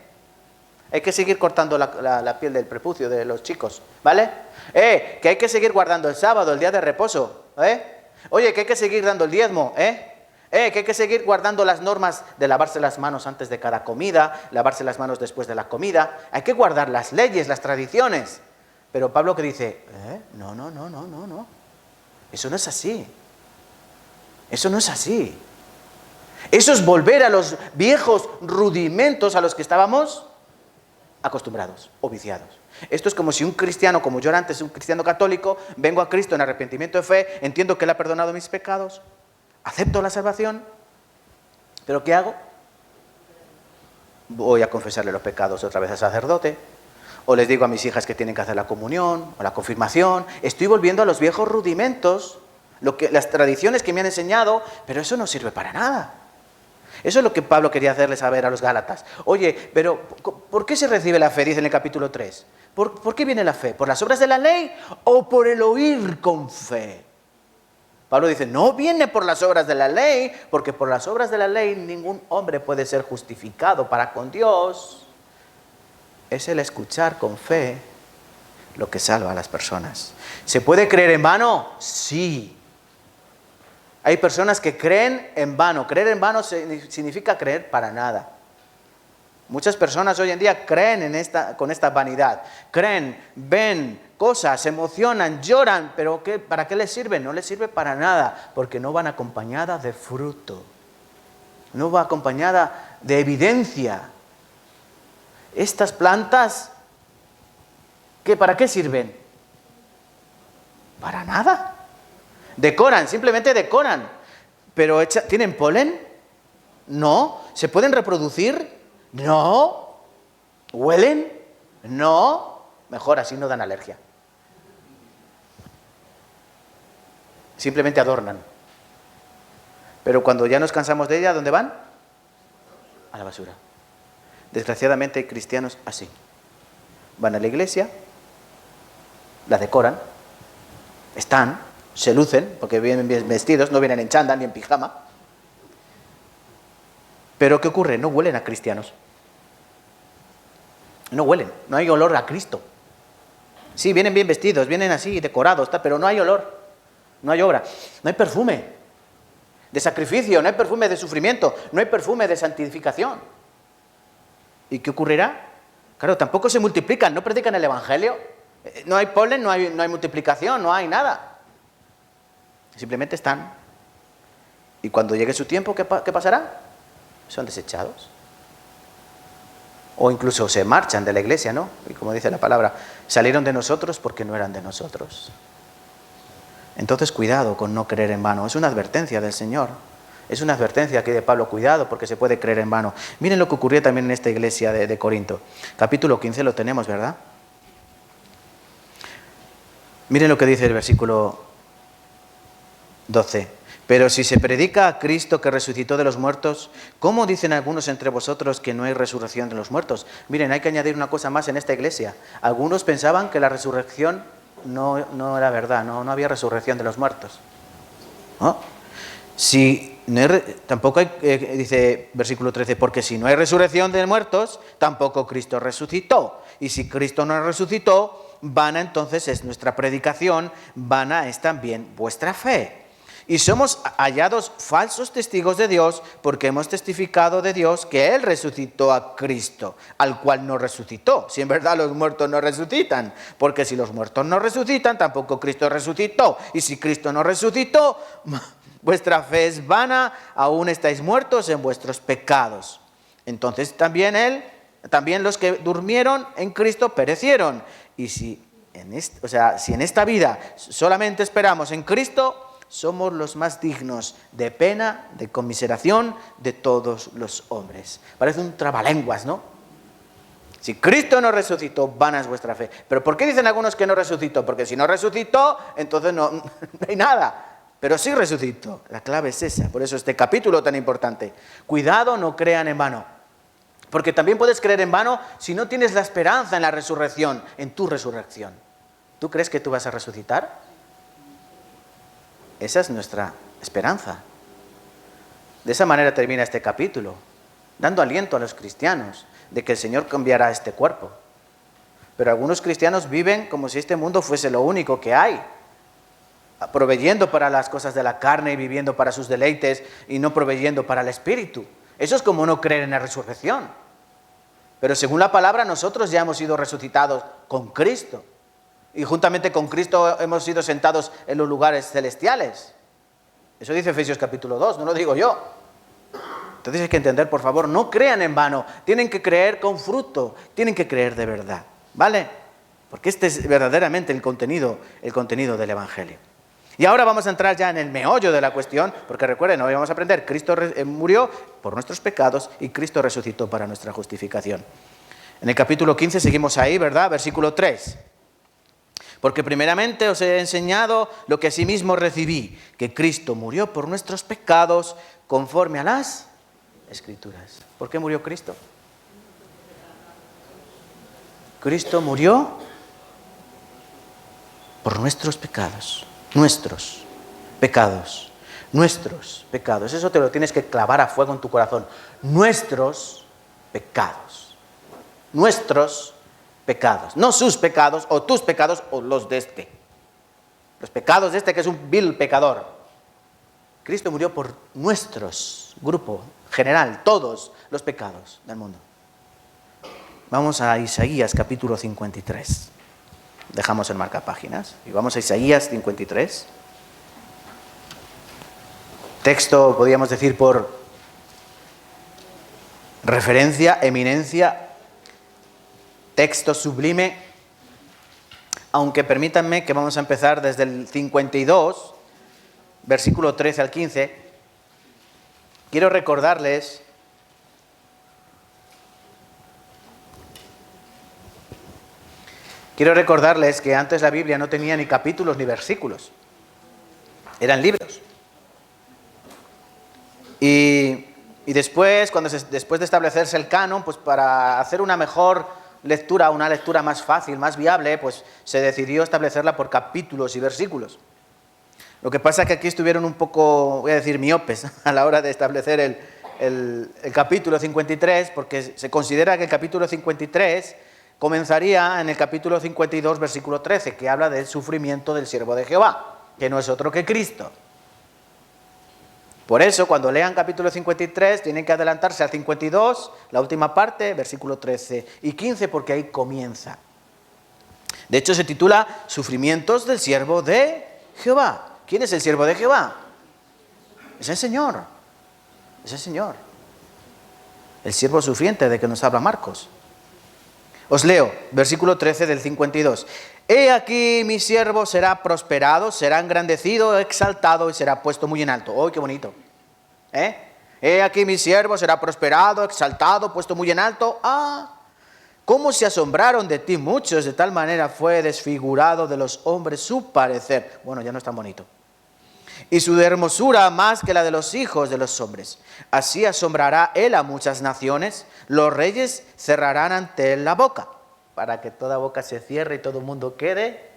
Hay que seguir cortando la piel del prepucio de los chicos, ¿vale? Que hay que seguir guardando el sábado, el día de reposo, ¿eh? Oye, que hay que seguir dando el diezmo, ¿eh? Que hay que seguir guardando las normas de lavarse las manos antes de cada comida, lavarse las manos después de la comida. Hay que guardar las leyes, las tradiciones. Pero Pablo que dice, no. Eso no es así. Eso no es así. Eso es volver a los viejos rudimentos a los que estábamos acostumbrados o viciados. Esto es como si un cristiano, como yo era antes, un cristiano católico, vengo a Cristo en arrepentimiento de fe, entiendo que Él ha perdonado mis pecados, acepto la salvación, pero ¿qué hago? Voy a confesarle los pecados otra vez al sacerdote, o les digo a mis hijas que tienen que hacer la comunión o la confirmación. Estoy volviendo a los viejos rudimentos, las tradiciones que me han enseñado, pero eso no sirve para nada. Eso es lo que Pablo quería hacerles saber a los Gálatas. Oye, pero ¿por qué se recibe la fe? Dice en el capítulo 3. ¿Por qué viene la fe? ¿Por las obras de la ley o por el oír con fe? Pablo dice, no viene por las obras de la ley, porque por las obras de la ley ningún hombre puede ser justificado para con Dios. Es el escuchar con fe lo que salva a las personas. ¿Se puede creer en vano? Sí. Hay personas que creen en vano. Creer en vano significa creer para nada. Muchas personas hoy en día creen con esta vanidad. Creen, ven cosas, se emocionan, lloran, pero ¿para qué les sirve? No les sirve para nada, porque no van acompañadas de fruto. No va acompañada de evidencia. Estas plantas, ¿para qué sirven? Para nada. Decoran, simplemente decoran. Pero ¿tienen polen? No. ¿Se pueden reproducir? No. ¿Huelen? No. Mejor, así no dan alergia. Simplemente adornan. Pero cuando ya nos cansamos de ella, ¿a dónde van? A la basura. Desgraciadamente hay cristianos así. Van a la iglesia, la decoran, se lucen, porque vienen bien vestidos, no vienen en chándal ni en pijama. Pero ¿qué ocurre? No huelen a cristianos. No huelen, no hay olor a Cristo. Sí, vienen bien vestidos, vienen así, decorados, pero no hay olor, no hay obra, no hay perfume de sacrificio, no hay perfume de sufrimiento, no hay perfume de santificación. ¿Y qué ocurrirá? Claro, tampoco se multiplican, no predican el Evangelio. No hay polen, no hay multiplicación, no hay nada. Simplemente están. Y cuando llegue su tiempo, ¿qué pasará? Son desechados. O incluso se marchan de la iglesia, ¿no? Y como dice la palabra, salieron de nosotros porque no eran de nosotros. Entonces, cuidado con no creer en vano. Es una advertencia del Señor. Es una advertencia aquí de Pablo, cuidado, porque se puede creer en vano. Miren lo que ocurrió también en esta iglesia de Corinto. Capítulo 15 lo tenemos, ¿verdad? Miren lo que dice el versículo 12. Pero si se predica a Cristo que resucitó de los muertos, ¿cómo dicen algunos entre vosotros que no hay resurrección de los muertos? Miren, hay que añadir una cosa más en esta iglesia. Algunos pensaban que la resurrección no era verdad, no había resurrección de los muertos. ¿No? Si no hay, tampoco hay, dice versículo 13, porque si no hay resurrección de muertos, tampoco Cristo resucitó. Y si Cristo no resucitó, vana entonces es nuestra predicación, vana es también vuestra fe. Y somos hallados falsos testigos de Dios porque hemos testificado de Dios que Él resucitó a Cristo, al cual no resucitó. Si en verdad los muertos no resucitan, porque si los muertos no resucitan, tampoco Cristo resucitó. Y si Cristo no resucitó, vuestra fe es vana, aún estáis muertos en vuestros pecados. Entonces también los que durmieron en Cristo perecieron. Y si en esta vida solamente esperamos en Cristo, somos los más dignos de pena, de conmiseración de todos los hombres. Parece un trabalenguas, ¿no? Si Cristo no resucitó, vana es vuestra fe. ¿Pero por qué dicen algunos que no resucitó? Porque si no resucitó, entonces no hay nada. Pero sí resucitó. La clave es esa. Por eso este capítulo tan importante. Cuidado, no crean en vano. Porque también puedes creer en vano si no tienes la esperanza en la resurrección, en tu resurrección. ¿Tú crees que tú vas a resucitar? Esa es nuestra esperanza. De esa manera termina este capítulo, dando aliento a los cristianos de que el Señor cambiará este cuerpo. Pero algunos cristianos viven como si este mundo fuese lo único que hay, proveyendo para las cosas de la carne y viviendo para sus deleites y no proveyendo para el espíritu. Eso es como no creer en la resurrección. Pero según la palabra, nosotros ya hemos sido resucitados con Cristo. Y juntamente con Cristo hemos sido sentados en los lugares celestiales. Eso dice Efesios capítulo 2, no lo digo yo. Entonces hay que entender, por favor, no crean en vano. Tienen que creer con fruto, tienen que creer de verdad, ¿vale? Porque este es verdaderamente el contenido del Evangelio. Y ahora vamos a entrar ya en el meollo de la cuestión, porque recuerden, hoy vamos a aprender, Cristo murió por nuestros pecados y Cristo resucitó para nuestra justificación. En el capítulo 15 seguimos ahí, ¿verdad? Versículo 3. Porque primeramente os he enseñado lo que asimismo recibí, que Cristo murió por nuestros pecados conforme a las Escrituras. ¿Por qué murió Cristo? Cristo murió por nuestros pecados. Nuestros pecados. Nuestros pecados. Eso te lo tienes que clavar a fuego en tu corazón. Nuestros pecados. Nuestros pecados, no sus pecados o tus pecados o los de este. Los pecados de este que es un vil pecador. Cristo murió por nuestros, grupo general, todos los pecados del mundo. Vamos a Isaías capítulo 53. Dejamos el marcapáginas y vamos a Isaías 53. Texto, podríamos decir, por referencia, eminencia, texto sublime, aunque permítanme que vamos a empezar desde el 52, versículo 13 al 15. Quiero recordarles que antes la Biblia no tenía ni capítulos ni versículos, eran libros. Y después, después de establecerse el canon, pues para hacer una mejor lectura, una lectura más fácil, más viable, pues se decidió establecerla por capítulos y versículos. Lo que pasa es que aquí estuvieron un poco, voy a decir, miopes a la hora de establecer el capítulo 53, porque se considera que el capítulo 53 comenzaría en el capítulo 52, versículo 13, que habla del sufrimiento del siervo de Jehová, que no es otro que Cristo. Por eso, cuando lean capítulo 53, tienen que adelantarse al 52, la última parte, versículo 13 y 15, porque ahí comienza. De hecho, se titula Sufrimientos del siervo de Jehová. ¿Quién es el siervo de Jehová? Es el Señor. Es el Señor. El siervo sufriente de que nos habla Marcos. Os leo, versículo 13 del 52. He aquí mi siervo será prosperado, será engrandecido, exaltado y será puesto muy en alto. ¡Oh, qué bonito! He aquí mi siervo será prosperado, exaltado, puesto muy en alto. ¿Cómo se asombraron de ti muchos? De tal manera fue desfigurado de los hombres su parecer. Bueno, ya no es tan bonito. Y su hermosura más que la de los hijos de los hombres. Así asombrará él a muchas naciones. Los reyes cerrarán ante él la boca, para que toda boca se cierre y todo el mundo quede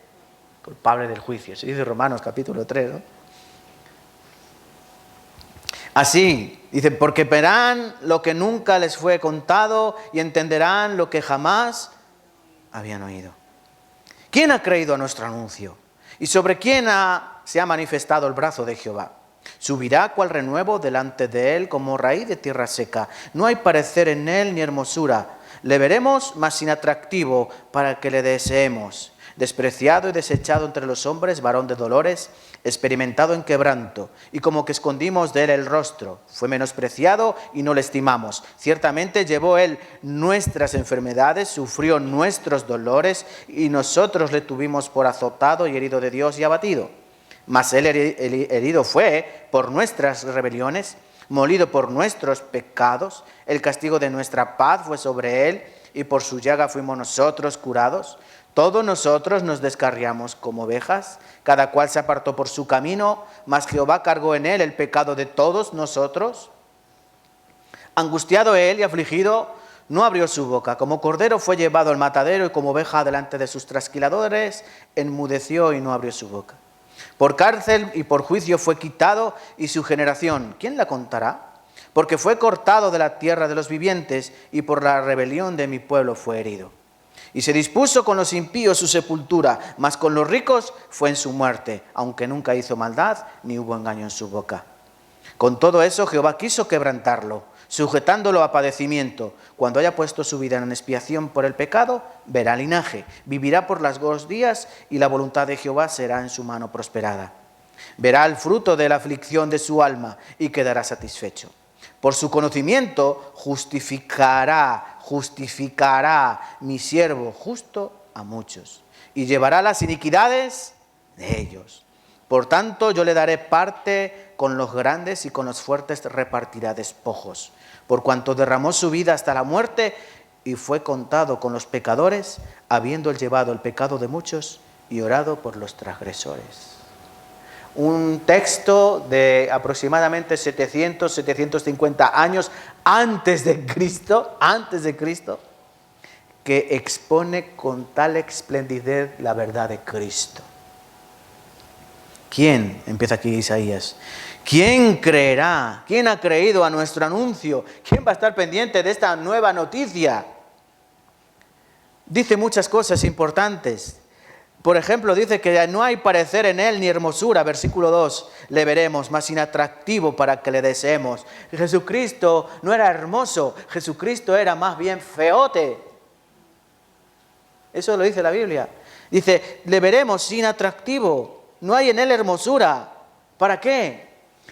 culpable del juicio. Se dice Romanos capítulo 3, ¿no? Así, dice, porque verán lo que nunca les fue contado y entenderán lo que jamás habían oído. ¿Quién ha creído a nuestro anuncio? ¿Y sobre quién se ha manifestado el brazo de Jehová? Subirá cual renuevo delante de él como raíz de tierra seca. No hay parecer en él ni hermosura. Le veremos, mas sin atractivo, para que le deseemos. Despreciado y desechado entre los hombres, varón de dolores, experimentado en quebranto, y como que escondimos de él el rostro. Fue menospreciado y no le estimamos. Ciertamente llevó él nuestras enfermedades, sufrió nuestros dolores, y nosotros le tuvimos por azotado y herido de Dios y abatido. Mas él herido fue por nuestras rebeliones, molido por nuestros pecados. El castigo de nuestra paz fue sobre él, y por su llaga fuimos nosotros curados. Todos nosotros nos descarriamos como ovejas, cada cual se apartó por su camino, mas Jehová cargó en él el pecado de todos nosotros. Angustiado él y afligido, no abrió su boca. Como cordero fue llevado al matadero, y como oveja delante de sus trasquiladores, enmudeció y no abrió su boca. Por cárcel y por juicio fue quitado, y su generación, ¿quién la contará? Porque fue cortado de la tierra de los vivientes, y por la rebelión de mi pueblo fue herido. Y se dispuso con los impíos su sepultura, mas con los ricos fue en su muerte, aunque nunca hizo maldad, ni hubo engaño en su boca. Con todo eso Jehová quiso quebrantarlo, sujetándolo a padecimiento. Cuando haya puesto su vida en expiación por el pecado, verá linaje, vivirá por los días, y la voluntad de Jehová será en su mano prosperada. Verá el fruto de la aflicción de su alma, y quedará satisfecho. Por su conocimiento justificará mi siervo justo a muchos, y llevará las iniquidades de ellos. Por tanto, yo le daré parte con los grandes, y con los fuertes repartirá despojos. Por cuanto derramó su vida hasta la muerte, y fue contado con los pecadores, habiendo él llevado el pecado de muchos y orado por los transgresores. Un texto de aproximadamente 750 años antes de Cristo, que expone con tal esplendidez la verdad de Cristo. ¿Quién? Empieza aquí Isaías. ¿Quién creerá? ¿Quién ha creído a nuestro anuncio? ¿Quién va a estar pendiente de esta nueva noticia? Dice muchas cosas importantes. Por ejemplo, dice que no hay parecer en él ni hermosura. Versículo 2, le veremos, más inatractivo para que le deseemos. Jesucristo no era hermoso, Jesucristo era más bien feote. Eso lo dice la Biblia. Dice, le veremos sin atractivo, no hay en él hermosura. ¿Para qué?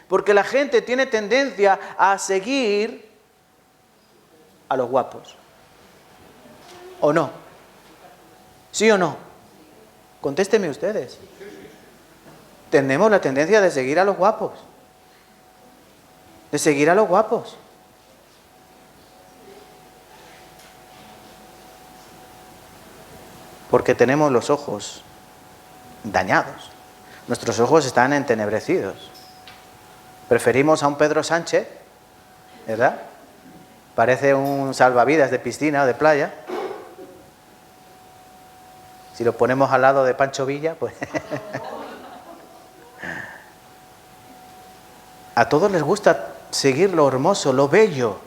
Porque la gente tiene tendencia a seguir a los guapos. ¿O no? ¿Sí o no? Contésteme ustedes. Tenemos la tendencia de seguir a los guapos. De seguir a los guapos. Porque tenemos los ojos dañados. Nuestros ojos están entenebrecidos. Preferimos a un Pedro Sánchez, ¿verdad? Parece un salvavidas de piscina o de playa. Si lo ponemos al lado de Pancho Villa, pues... A todos les gusta seguir lo hermoso, lo bello.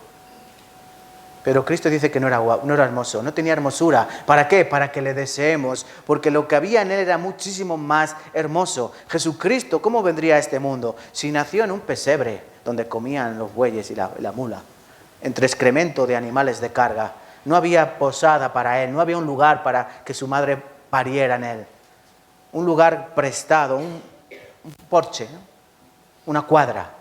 Pero Cristo dice que no era hermoso, no tenía hermosura. ¿Para qué? Para que le deseemos. Porque lo que había en él era muchísimo más hermoso. Jesucristo, ¿cómo vendría a este mundo? Si nació en un pesebre donde comían los bueyes y la mula, entre excremento de animales de carga. No había posada para él, no había un lugar para que su madre pariera en él. Un lugar prestado, un porche, ¿no? Una cuadra.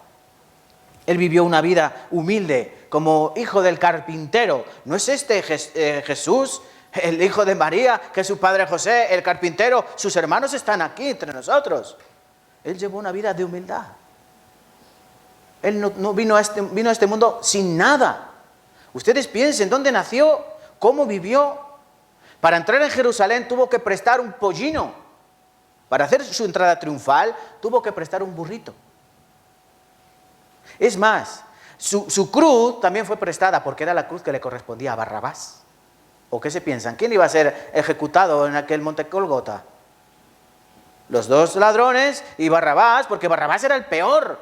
Él vivió una vida humilde, como hijo del carpintero. ¿No es este Jesús, el hijo de María, que es su padre José, el carpintero? Sus hermanos están aquí entre nosotros. Él llevó una vida de humildad. Él no vino a este mundo sin nada. Ustedes piensen, ¿dónde nació? ¿Cómo vivió? Para entrar en Jerusalén tuvo que prestar un pollino. Para hacer su entrada triunfal tuvo que prestar un burrito. Es más, su cruz también fue prestada porque era la cruz que le correspondía a Barrabás. ¿O qué se piensan? ¿Quién iba a ser ejecutado en aquel monte Gólgota? Los dos ladrones y Barrabás, porque Barrabás era el peor.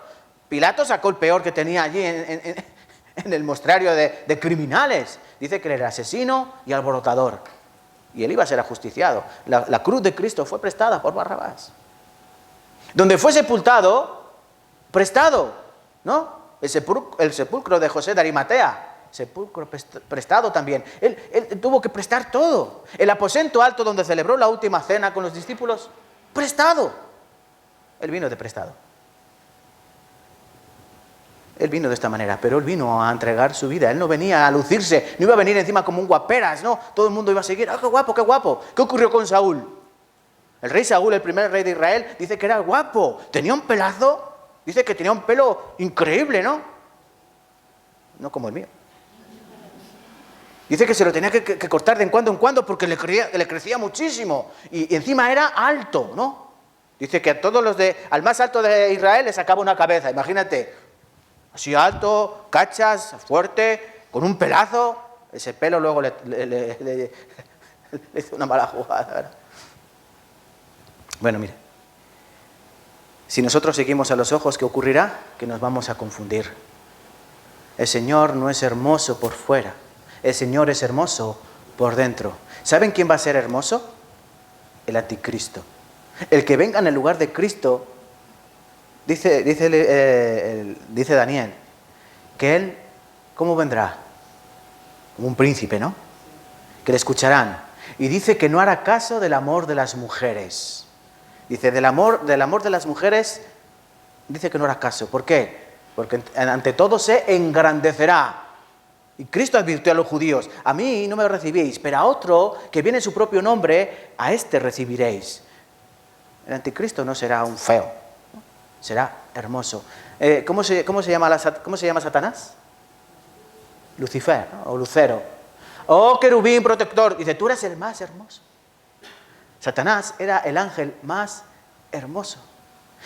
Pilato sacó el peor que tenía allí en el mostrario de criminales. Dice que él era asesino y alborotador. Y él iba a ser ajusticiado. La cruz de Cristo fue prestada por Barrabás. Donde fue sepultado, prestado, ¿no? El sepulcro de José de Arimatea. Sepulcro prestado también. Él tuvo que prestar todo. El aposento alto donde celebró la última cena con los discípulos, prestado. Él vino de prestado. Él vino de esta manera, pero él vino a entregar su vida. Él no venía a lucirse, no iba a venir encima como un guaperas, no. Todo el mundo iba a seguir. ¡Ah, qué guapo, qué guapo! ¿Qué ocurrió con Saúl? El rey Saúl, el primer rey de Israel, dice que era guapo. Tenía un pelazo. Dice que tenía un pelo increíble, ¿no? No como el mío. Dice que se lo tenía que cortar de en cuando porque le crecía muchísimo. Y encima era alto, ¿no? Dice que a todos al más alto de Israel le sacaba una cabeza, imagínate. Así alto, cachas, fuerte, con un pelazo. Ese pelo luego le hizo una mala jugada, ¿verdad? Bueno, mire. Si nosotros seguimos a los ojos, ¿qué ocurrirá? Que nos vamos a confundir. El Señor no es hermoso por fuera. El Señor es hermoso por dentro. ¿Saben quién va a ser hermoso? El anticristo. El que venga en el lugar de Cristo, dice Daniel, que él, ¿cómo vendrá? Como un príncipe, ¿no? Que le escucharán. Y dice que no hará caso del amor de las mujeres. Dice, del amor de las mujeres, dice que no hará caso. ¿Por qué? Porque ante todo se engrandecerá. Y Cristo advirtió a los judíos, a mí no me recibíais, pero a otro que viene en su propio nombre, a este recibiréis. El anticristo no será un feo, ¿no? Será hermoso. ¿Cómo se llama Satanás? Lucifer, ¿no? O Lucero. Oh, querubín protector. Dice, tú eres el más hermoso. Satanás era el ángel más hermoso.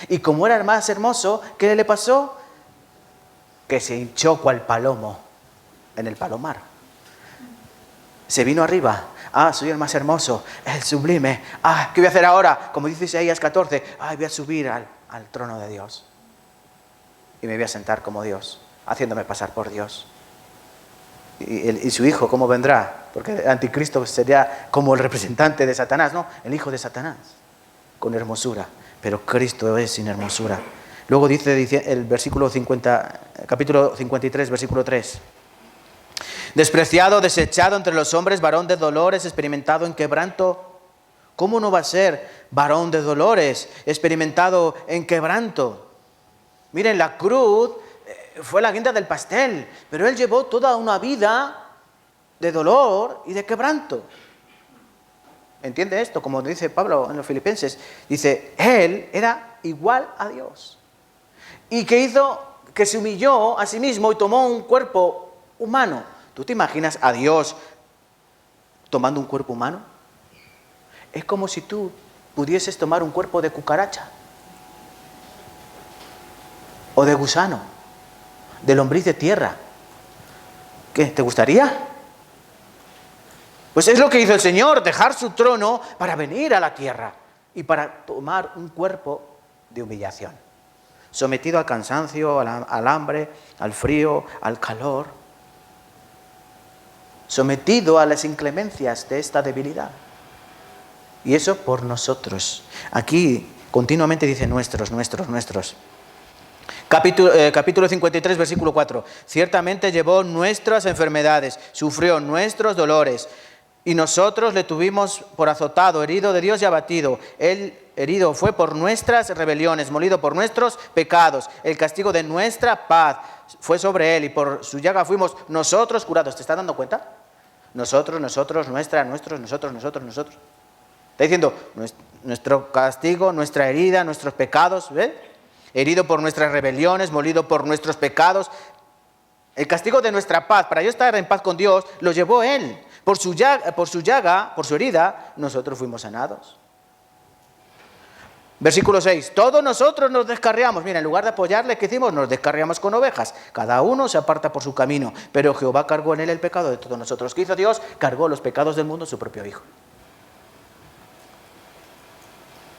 Y como era el más hermoso, ¿qué le pasó? Que se hinchó cual palomo en el palomar. Se vino arriba. Ah, soy el más hermoso, el sublime. Ah, ¿qué voy a hacer ahora? Como dice Isaías 14. Ah, voy a subir al trono de Dios. Y me voy a sentar como Dios, haciéndome pasar por Dios. Y su hijo, ¿cómo vendrá? Porque el anticristo sería como el representante de Satanás, ¿no? El hijo de Satanás, con hermosura. Pero Cristo es sin hermosura. Luego dice el versículo 50, capítulo 53, versículo 3. Despreciado, desechado entre los hombres, varón de dolores, experimentado en quebranto. ¿Cómo no va a ser varón de dolores, experimentado en quebranto? Miren, la cruz fue la guinda del pastel, pero él llevó toda una vida de dolor y de quebranto. ¿Entiende esto? Como dice Pablo en los Filipenses, dice, él era igual a Dios. ¿Y qué hizo? Que se humilló a sí mismo y tomó un cuerpo humano. ¿Tú te imaginas a Dios tomando un cuerpo humano? Es como si tú pudieses tomar un cuerpo de cucaracha, o de gusano, de lombriz de tierra. ¿Qué? ¿Te gustaría? Pues es lo que hizo el Señor, dejar su trono para venir a la tierra y para tomar un cuerpo de humillación. Sometido al cansancio, al hambre, al frío, al calor. Sometido a las inclemencias de esta debilidad. Y eso por nosotros. Aquí continuamente dice nuestros. Capítulo 53, versículo 4. Ciertamente llevó nuestras enfermedades, sufrió nuestros dolores, y nosotros le tuvimos por azotado, herido de Dios y abatido. Él herido fue por nuestras rebeliones, molido por nuestros pecados. El castigo de nuestra paz fue sobre él, y por su llaga fuimos nosotros curados. ¿Te estás dando cuenta? Nosotros, nosotros, nosotros. Está diciendo, nuestro castigo, nuestra herida, nuestros pecados, ¿ves? Herido por nuestras rebeliones, molido por nuestros pecados. El castigo de nuestra paz, para yo estar en paz con Dios, lo llevó Él. Por su llaga, por su herida, nosotros fuimos sanados. Versículo 6. Todos nosotros nos descarriamos. Mira, en lugar de apoyarle, ¿qué hicimos? Nos descarriamos con ovejas. Cada uno se aparta por su camino. Pero Jehová cargó en él el pecado de todos nosotros. ¿Qué hizo Dios? Cargó los pecados del mundo en su propio Hijo.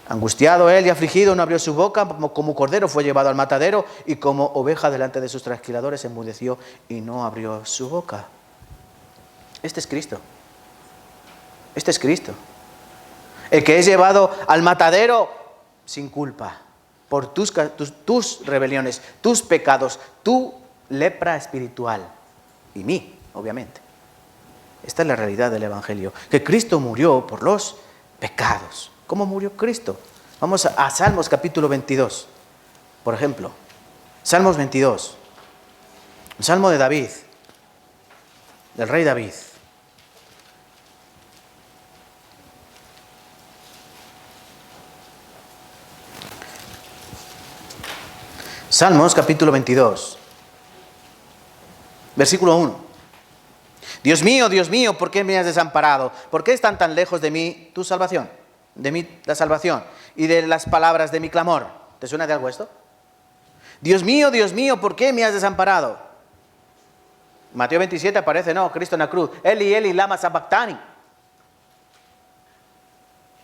Angustiado él y afligido, no abrió su boca, como cordero fue llevado al matadero, y como oveja delante de sus trasquiladores enmudeció y no abrió su boca. Este es Cristo. Este es Cristo. El que es llevado al matadero sin culpa por tus rebeliones, tus pecados, tu lepra espiritual y mí, obviamente. Esta es la realidad del Evangelio, que Cristo murió por los pecados. ¿Cómo murió Cristo? Vamos a Salmos capítulo 22, por ejemplo. Salmos 22. Un salmo de David, del rey David. Salmos capítulo 22, versículo 1. Dios mío, ¿por qué me has desamparado? ¿Por qué están tan lejos de mí tu salvación? De mí la salvación y de las palabras de mi clamor. ¿Te suena de algo esto? Dios mío, ¿por qué me has desamparado? Mateo 27 aparece, no, Cristo en la cruz. Eli, Eli, lama sabactani.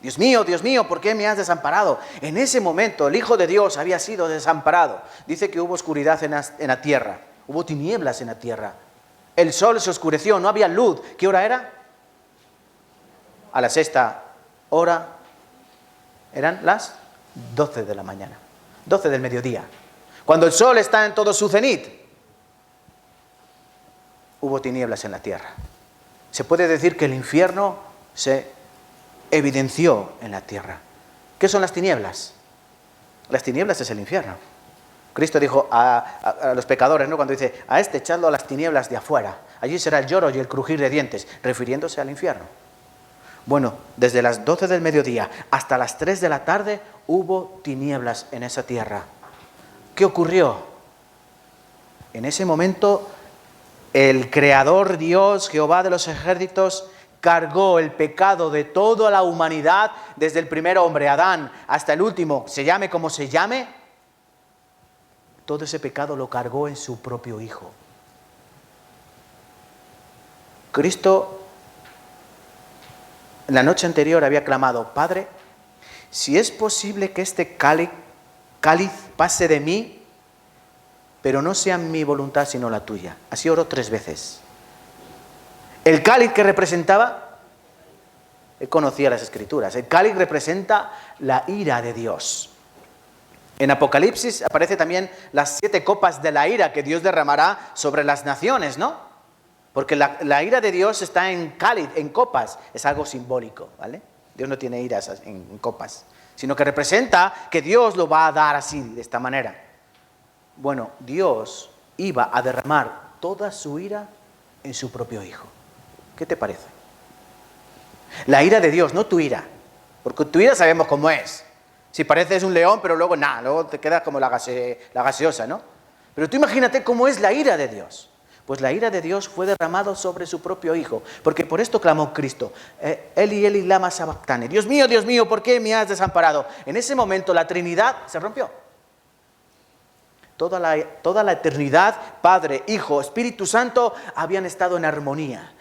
Dios mío, ¿por qué me has desamparado? En ese momento el Hijo de Dios había sido desamparado. Dice que hubo oscuridad en la tierra, hubo tinieblas en la tierra. El sol se oscureció, no había luz. ¿Qué hora era? A la sexta hora eran las 12 de la mañana, 12 del mediodía. Cuando el sol está en todo su cenit, hubo tinieblas en la tierra. Se puede decir que el infierno se evidenció en la tierra. ¿Qué son las tinieblas? Las tinieblas es el infierno. Cristo dijo a los pecadores, ¿no? Cuando dice, a este echadlo a las tinieblas de afuera, allí será el lloro y el crujir de dientes, refiriéndose al infierno. Bueno, desde las 12 del mediodía hasta las 3 de la tarde hubo tinieblas en esa tierra. ¿Qué ocurrió? En ese momento el Creador Dios, Jehová de los ejércitos, cargó el pecado de toda la humanidad, desde el primer hombre, Adán, hasta el último, se llame como se llame. Todo ese pecado lo cargó en su propio Hijo. Cristo, la noche anterior había clamado, Padre, si es posible que este cáliz pase de mí, pero no sea mi voluntad sino la tuya. Así oró 3 veces. El cáliz que representaba, él conocía las Escrituras, el cáliz representa la ira de Dios. En Apocalipsis aparece también las 7 copas de la ira que Dios derramará sobre las naciones, ¿no? Porque la ira de Dios está en cáliz, en copas, es algo simbólico, ¿vale? Dios no tiene iras en copas, sino que representa que Dios lo va a dar así, de esta manera. Bueno, Dios iba a derramar toda su ira en su propio Hijo. ¿Qué te parece? La ira de Dios, no tu ira. Porque tu ira sabemos cómo es. Si pareces un león, pero luego nada, luego te quedas como la gaseosa, ¿no? Pero tú imagínate cómo es la ira de Dios. Pues la ira de Dios fue derramado sobre su propio Hijo. Porque por esto clamó Cristo. Eli, Eli, lama sabactani. Dios mío, ¿por qué me has desamparado? En ese momento la Trinidad se rompió. Toda la eternidad, Padre, Hijo, Espíritu Santo, habían estado en armonía,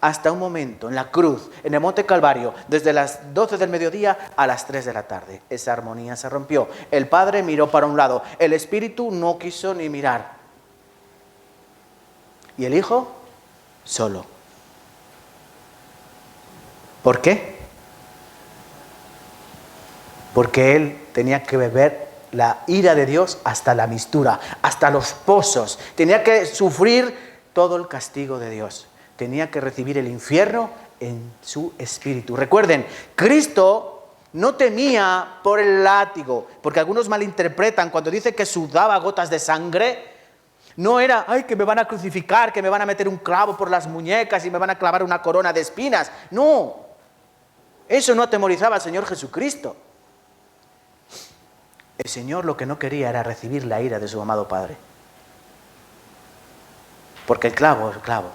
hasta un momento, en la cruz, en el Monte Calvario, desde las 12 del mediodía a las 3 de la tarde. Esa armonía se rompió. El Padre miró para un lado, el Espíritu no quiso ni mirar. Y el Hijo, solo. ¿Por qué? Porque Él tenía que beber la ira de Dios hasta la mistura, hasta los pozos. Tenía que sufrir todo el castigo de Dios. Tenía que recibir el infierno en su espíritu. Recuerden, Cristo no temía por el látigo, porque algunos malinterpretan cuando dice que sudaba gotas de sangre. No era, ay, que me van a crucificar, que me van a meter un clavo por las muñecas y me van a clavar una corona de espinas. No, eso no atemorizaba al Señor Jesucristo. El Señor lo que no quería era recibir la ira de su amado Padre. Porque el clavo es el clavo.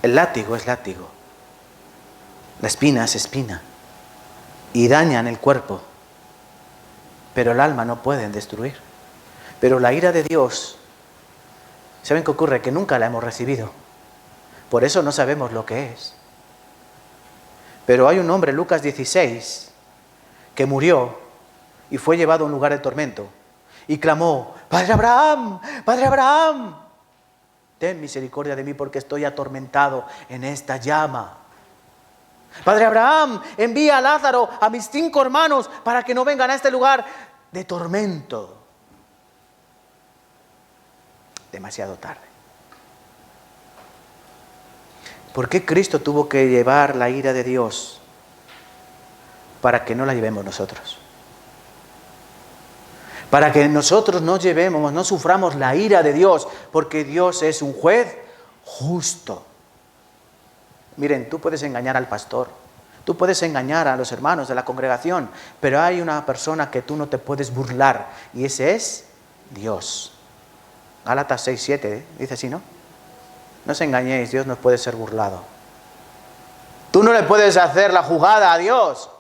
El látigo es látigo. La espina es espina. Y dañan el cuerpo. Pero el alma no pueden destruir. Pero la ira de Dios, ¿saben qué ocurre? Que nunca la hemos recibido. Por eso no sabemos lo que es. Pero hay un hombre, Lucas 16, que murió y fue llevado a un lugar de tormento. Y clamó, Padre Abraham, ten misericordia de mí porque estoy atormentado en esta llama. Padre Abraham, envía a Lázaro, a mis 5 hermanos, para que no vengan a este lugar de tormento. Demasiado tarde. ¿Por qué Cristo tuvo que llevar la ira de Dios para que no la llevemos nosotros? Para que nosotros no llevemos, no suframos la ira de Dios, porque Dios es un juez justo. Miren, tú puedes engañar al pastor, tú puedes engañar a los hermanos de la congregación, pero hay una persona que tú no te puedes burlar, y ese es Dios. Gálatas 6:7, dice así, ¿no? No os engañéis, Dios no puede ser burlado. Tú no le puedes hacer la jugada a Dios,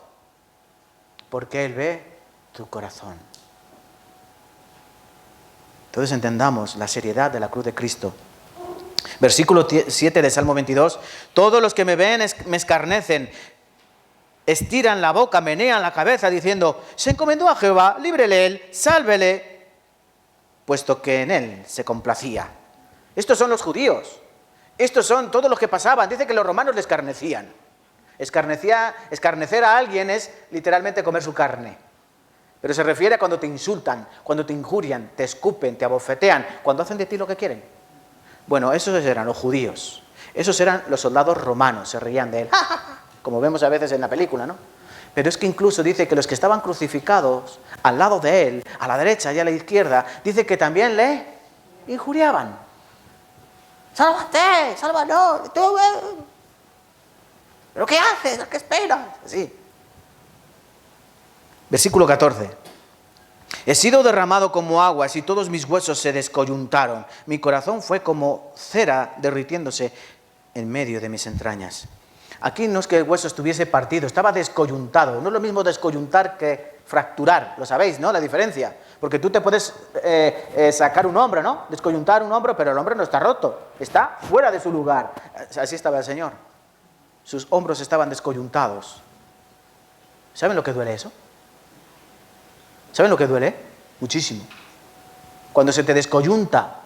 porque Él ve tu corazón. Entonces entendamos la seriedad de la cruz de Cristo. Versículo 7 de Salmo 22. Todos los que me ven me escarnecen, estiran la boca, menean la cabeza, diciendo, se encomendó a Jehová, líbrele Él, sálvele, puesto que en Él se complacía. Estos son los judíos. Estos son todos los que pasaban. Dice que los romanos le escarnecían. Escarnecer a alguien es literalmente comer su carne. Pero se refiere a cuando te insultan, cuando te injurian, te escupen, te abofetean, cuando hacen de ti lo que quieren. Bueno, esos eran los judíos. Esos eran los soldados romanos, se reían de él. Como vemos a veces en la película, ¿no? Pero es que incluso dice que los que estaban crucificados al lado de él, a la derecha y a la izquierda, dice que también le injuriaban. ¡Sálvate! ¡Sálvanos! ¡Tú! ¿Pero qué haces? ¿A qué esperas? Así. Versículo 14. He sido derramado como aguas y todos mis huesos se descoyuntaron. Mi corazón fue como cera derritiéndose en medio de mis entrañas. Aquí no es que el hueso estuviese partido, estaba descoyuntado. No es lo mismo descoyuntar que fracturar. Lo sabéis, ¿no? La diferencia. Porque tú te puedes sacar un hombro, ¿no? Descoyuntar un hombro, pero el hombro no está roto. Está fuera de su lugar. Así estaba el Señor. Sus hombros estaban descoyuntados. ¿Saben lo que duele eso? ¿Saben lo que duele? Muchísimo. Cuando se te descoyunta.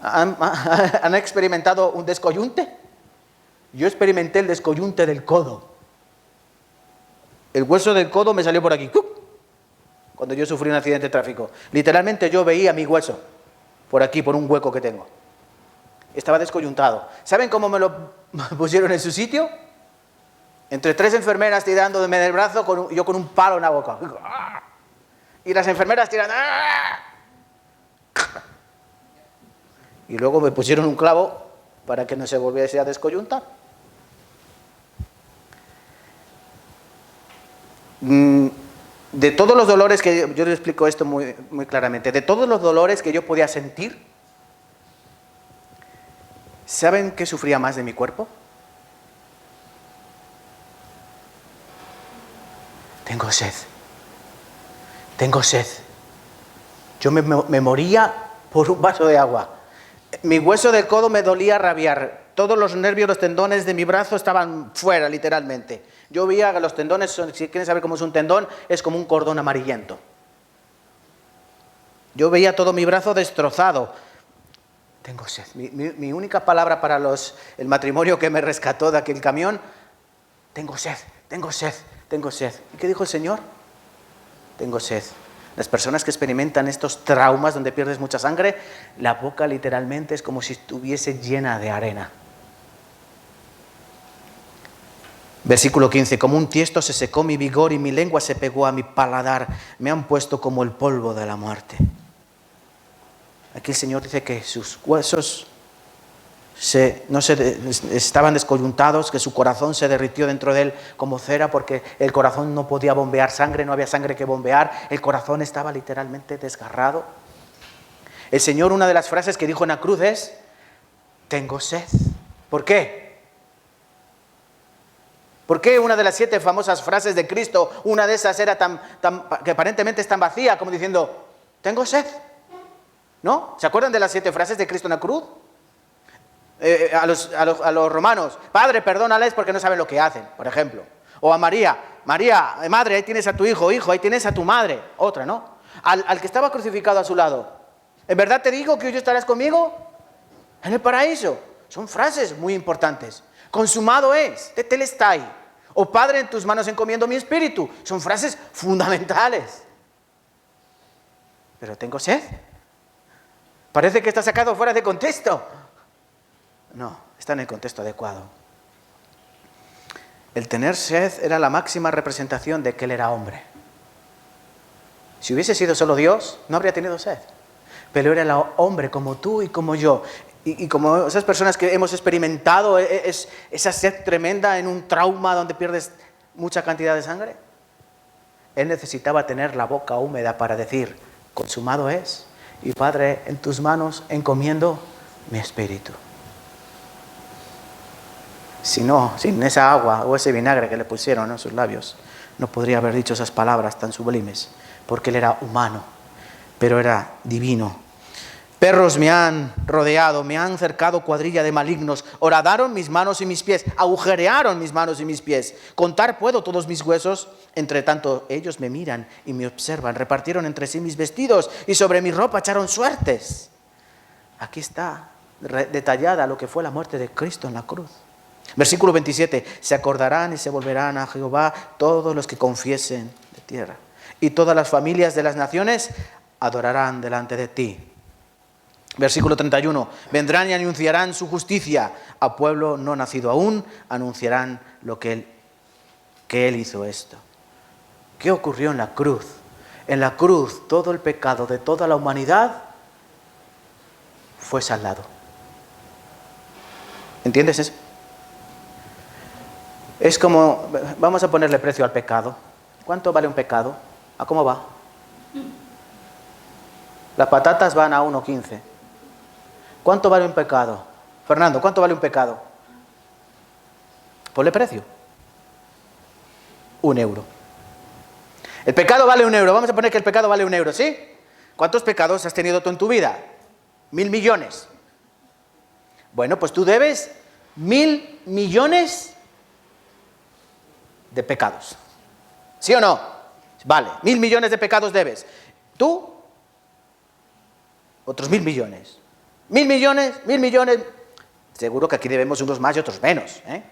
¿Han experimentado un descoyunte? Yo experimenté el descoyunte del codo. El hueso del codo me salió por aquí. Cuando yo sufrí un accidente de tráfico. Literalmente yo veía mi hueso. Por aquí, por un hueco que tengo. Estaba descoyuntado. ¿Saben cómo me lo pusieron en su sitio? Entre 3 enfermeras tirándome del brazo, yo con un palo en la boca. Y las enfermeras tirando. Y luego me pusieron un clavo para que no se volviese a descoyuntar. De todos los dolores que yo les explico esto muy, muy claramente, de todos los dolores que yo podía sentir, ¿saben qué sufría más de mi cuerpo? Tengo sed. Tengo sed. Yo me moría por un vaso de agua. Mi hueso del codo me dolía rabiar. Todos los nervios, los tendones de mi brazo estaban fuera, literalmente. Yo veía que los tendones, si quieren saber cómo es un tendón, es como un cordón amarillento. Yo veía todo mi brazo destrozado. Tengo sed. Mi única palabra para el matrimonio que me rescató de aquel camión, tengo sed, tengo sed, tengo sed. ¿Y qué dijo el Señor? Tengo sed. Las personas que experimentan estos traumas donde pierdes mucha sangre, la boca literalmente es como si estuviese llena de arena. Versículo 15. Como un tiesto se secó mi vigor y mi lengua se pegó a mi paladar. Me han puesto como el polvo de la muerte. Aquí el Señor dice que sus huesos estaban descoyuntados, que su corazón se derritió dentro de él como cera porque el corazón no podía bombear sangre, no había sangre que bombear, el corazón estaba literalmente desgarrado. El Señor, una de las frases que dijo en la cruz es, tengo sed. ¿Por qué? ¿Por qué una de las 7 famosas frases de Cristo, una de esas era que aparentemente es tan vacía, como diciendo, tengo sed? ¿No? ¿Se acuerdan de las 7 frases de Cristo en la cruz? A los romanos, Padre, perdónales porque no saben lo que hacen, por ejemplo. O a María, madre, ahí tienes a tu hijo, ahí tienes a tu madre. Otra, ¿no? Al que estaba crucificado a su lado, ¿en verdad te digo que hoy estarás conmigo en el paraíso? Son frases muy importantes. Consumado es, tetelestai. O Padre, en tus manos encomiendo mi espíritu. Son frases fundamentales. Pero tengo sed. Parece que está sacado fuera de contexto. No, está en el contexto adecuado. El tener sed era la máxima representación de que Él era hombre. Si hubiese sido solo Dios, no habría tenido sed. Pero Él era hombre como tú y como yo. Y como esas personas que hemos experimentado esa sed tremenda en un trauma donde pierdes mucha cantidad de sangre. Él necesitaba tener la boca húmeda para decir, consumado es. Y Padre, en tus manos encomiendo mi espíritu. Si no, sin esa agua o ese vinagre que le pusieron en sus labios, no podría haber dicho esas palabras tan sublimes, porque Él era humano, pero era divino. Perros me han rodeado, me han cercado cuadrilla de malignos, horadaron mis manos y mis pies, agujerearon mis manos y mis pies. Contar puedo todos mis huesos, entre tanto ellos me miran y me observan, repartieron entre sí mis vestidos y sobre mi ropa echaron suertes. Aquí está detallada lo que fue la muerte de Cristo en la cruz. Versículo 27, se acordarán y se volverán a Jehová todos los que confiesen de tierra. Y todas las familias de las naciones adorarán delante de ti. Versículo 31, vendrán y anunciarán su justicia. A pueblo no nacido aún, anunciarán lo que él hizo esto. ¿Qué ocurrió en la cruz? En la cruz todo el pecado de toda la humanidad fue saldado. ¿Entiendes eso? Es como, vamos a ponerle precio al pecado. ¿Cuánto vale un pecado? ¿A cómo va? Las patatas van a 1,15. ¿Cuánto vale un pecado? Fernando, ¿cuánto vale un pecado? Ponle precio. 1 euro. El pecado vale 1 euro. Vamos a poner que el pecado vale 1 euro, ¿sí? ¿Cuántos pecados has tenido tú en tu vida? 1.000 millones. Bueno, pues tú debes 1.000 millones de pecados. ¿Sí o no? Vale, 1.000 millones de pecados debes. Tú, otros 1.000 millones. 1.000 millones. Seguro que aquí debemos unos más y otros menos, ¿eh?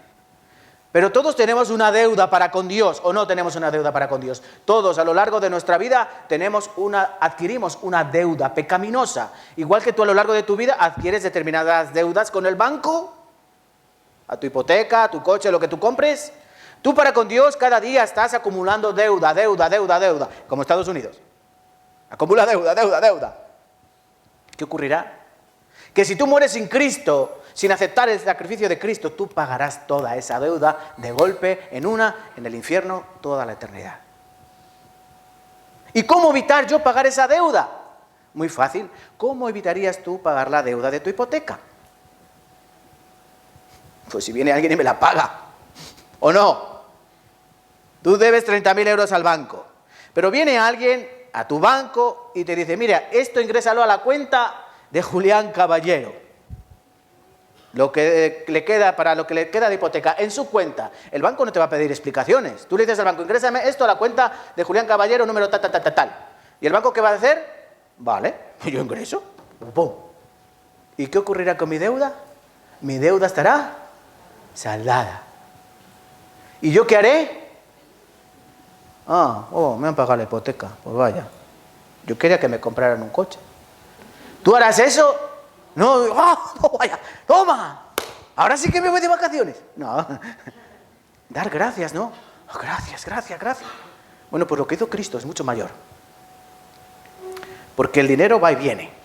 Pero todos tenemos una deuda para con Dios, ¿o no tenemos una deuda para con Dios? Todos a lo largo de nuestra vida adquirimos una deuda pecaminosa. Igual que tú a lo largo de tu vida adquieres determinadas deudas con el banco, a tu hipoteca, a tu coche, lo que tú compres. Tú para con Dios cada día estás acumulando deuda, como Estados Unidos. Acumula deuda. ¿Qué ocurrirá? Que si tú mueres sin Cristo, sin aceptar el sacrificio de Cristo, tú pagarás toda esa deuda de golpe en el infierno, toda la eternidad. ¿Y cómo evitar yo pagar esa deuda? Muy fácil. ¿Cómo evitarías tú pagar la deuda de tu hipoteca? Pues si viene alguien y me la paga. ¿O no? Tú debes 30.000 euros al banco. Pero viene alguien a tu banco y te dice, mira, esto ingrésalo a la cuenta de Julián Caballero. Lo que le queda de hipoteca en su cuenta. El banco no te va a pedir explicaciones. Tú le dices al banco, ingrésame esto a la cuenta de Julián Caballero, número tal. ¿Y el banco qué va a hacer? Vale, yo ingreso. ¡Pum! ¿Y qué ocurrirá con mi deuda? Mi deuda estará saldada. ¿Y yo qué haré? Me han pagado la hipoteca. Pues vaya. Yo quería que me compraran un coche. ¿Tú harás eso? No, vaya, toma. Ahora sí que me voy de vacaciones. No. Dar gracias, ¿no? Gracias. Bueno, pues lo que hizo Cristo es mucho mayor. Porque el dinero va y viene.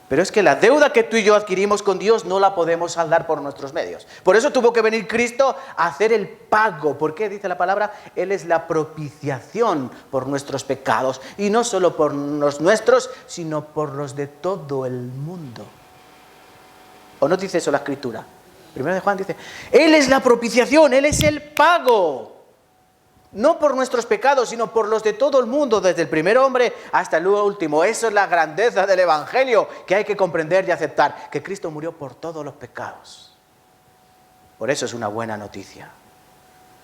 Pero es que la deuda que tú y yo adquirimos con Dios no la podemos saldar por nuestros medios. Por eso tuvo que venir Cristo a hacer el pago. ¿Por qué? Dice la palabra, Él es la propiciación por nuestros pecados. Y no solo por los nuestros, sino por los de todo el mundo. ¿O no dice eso la Escritura? Primero de Juan dice, Él es la propiciación, Él es el pago. No por nuestros pecados, sino por los de todo el mundo, desde el primer hombre hasta el último. Eso es la grandeza del Evangelio que hay que comprender y aceptar, que Cristo murió por todos los pecados. Por eso es una buena noticia.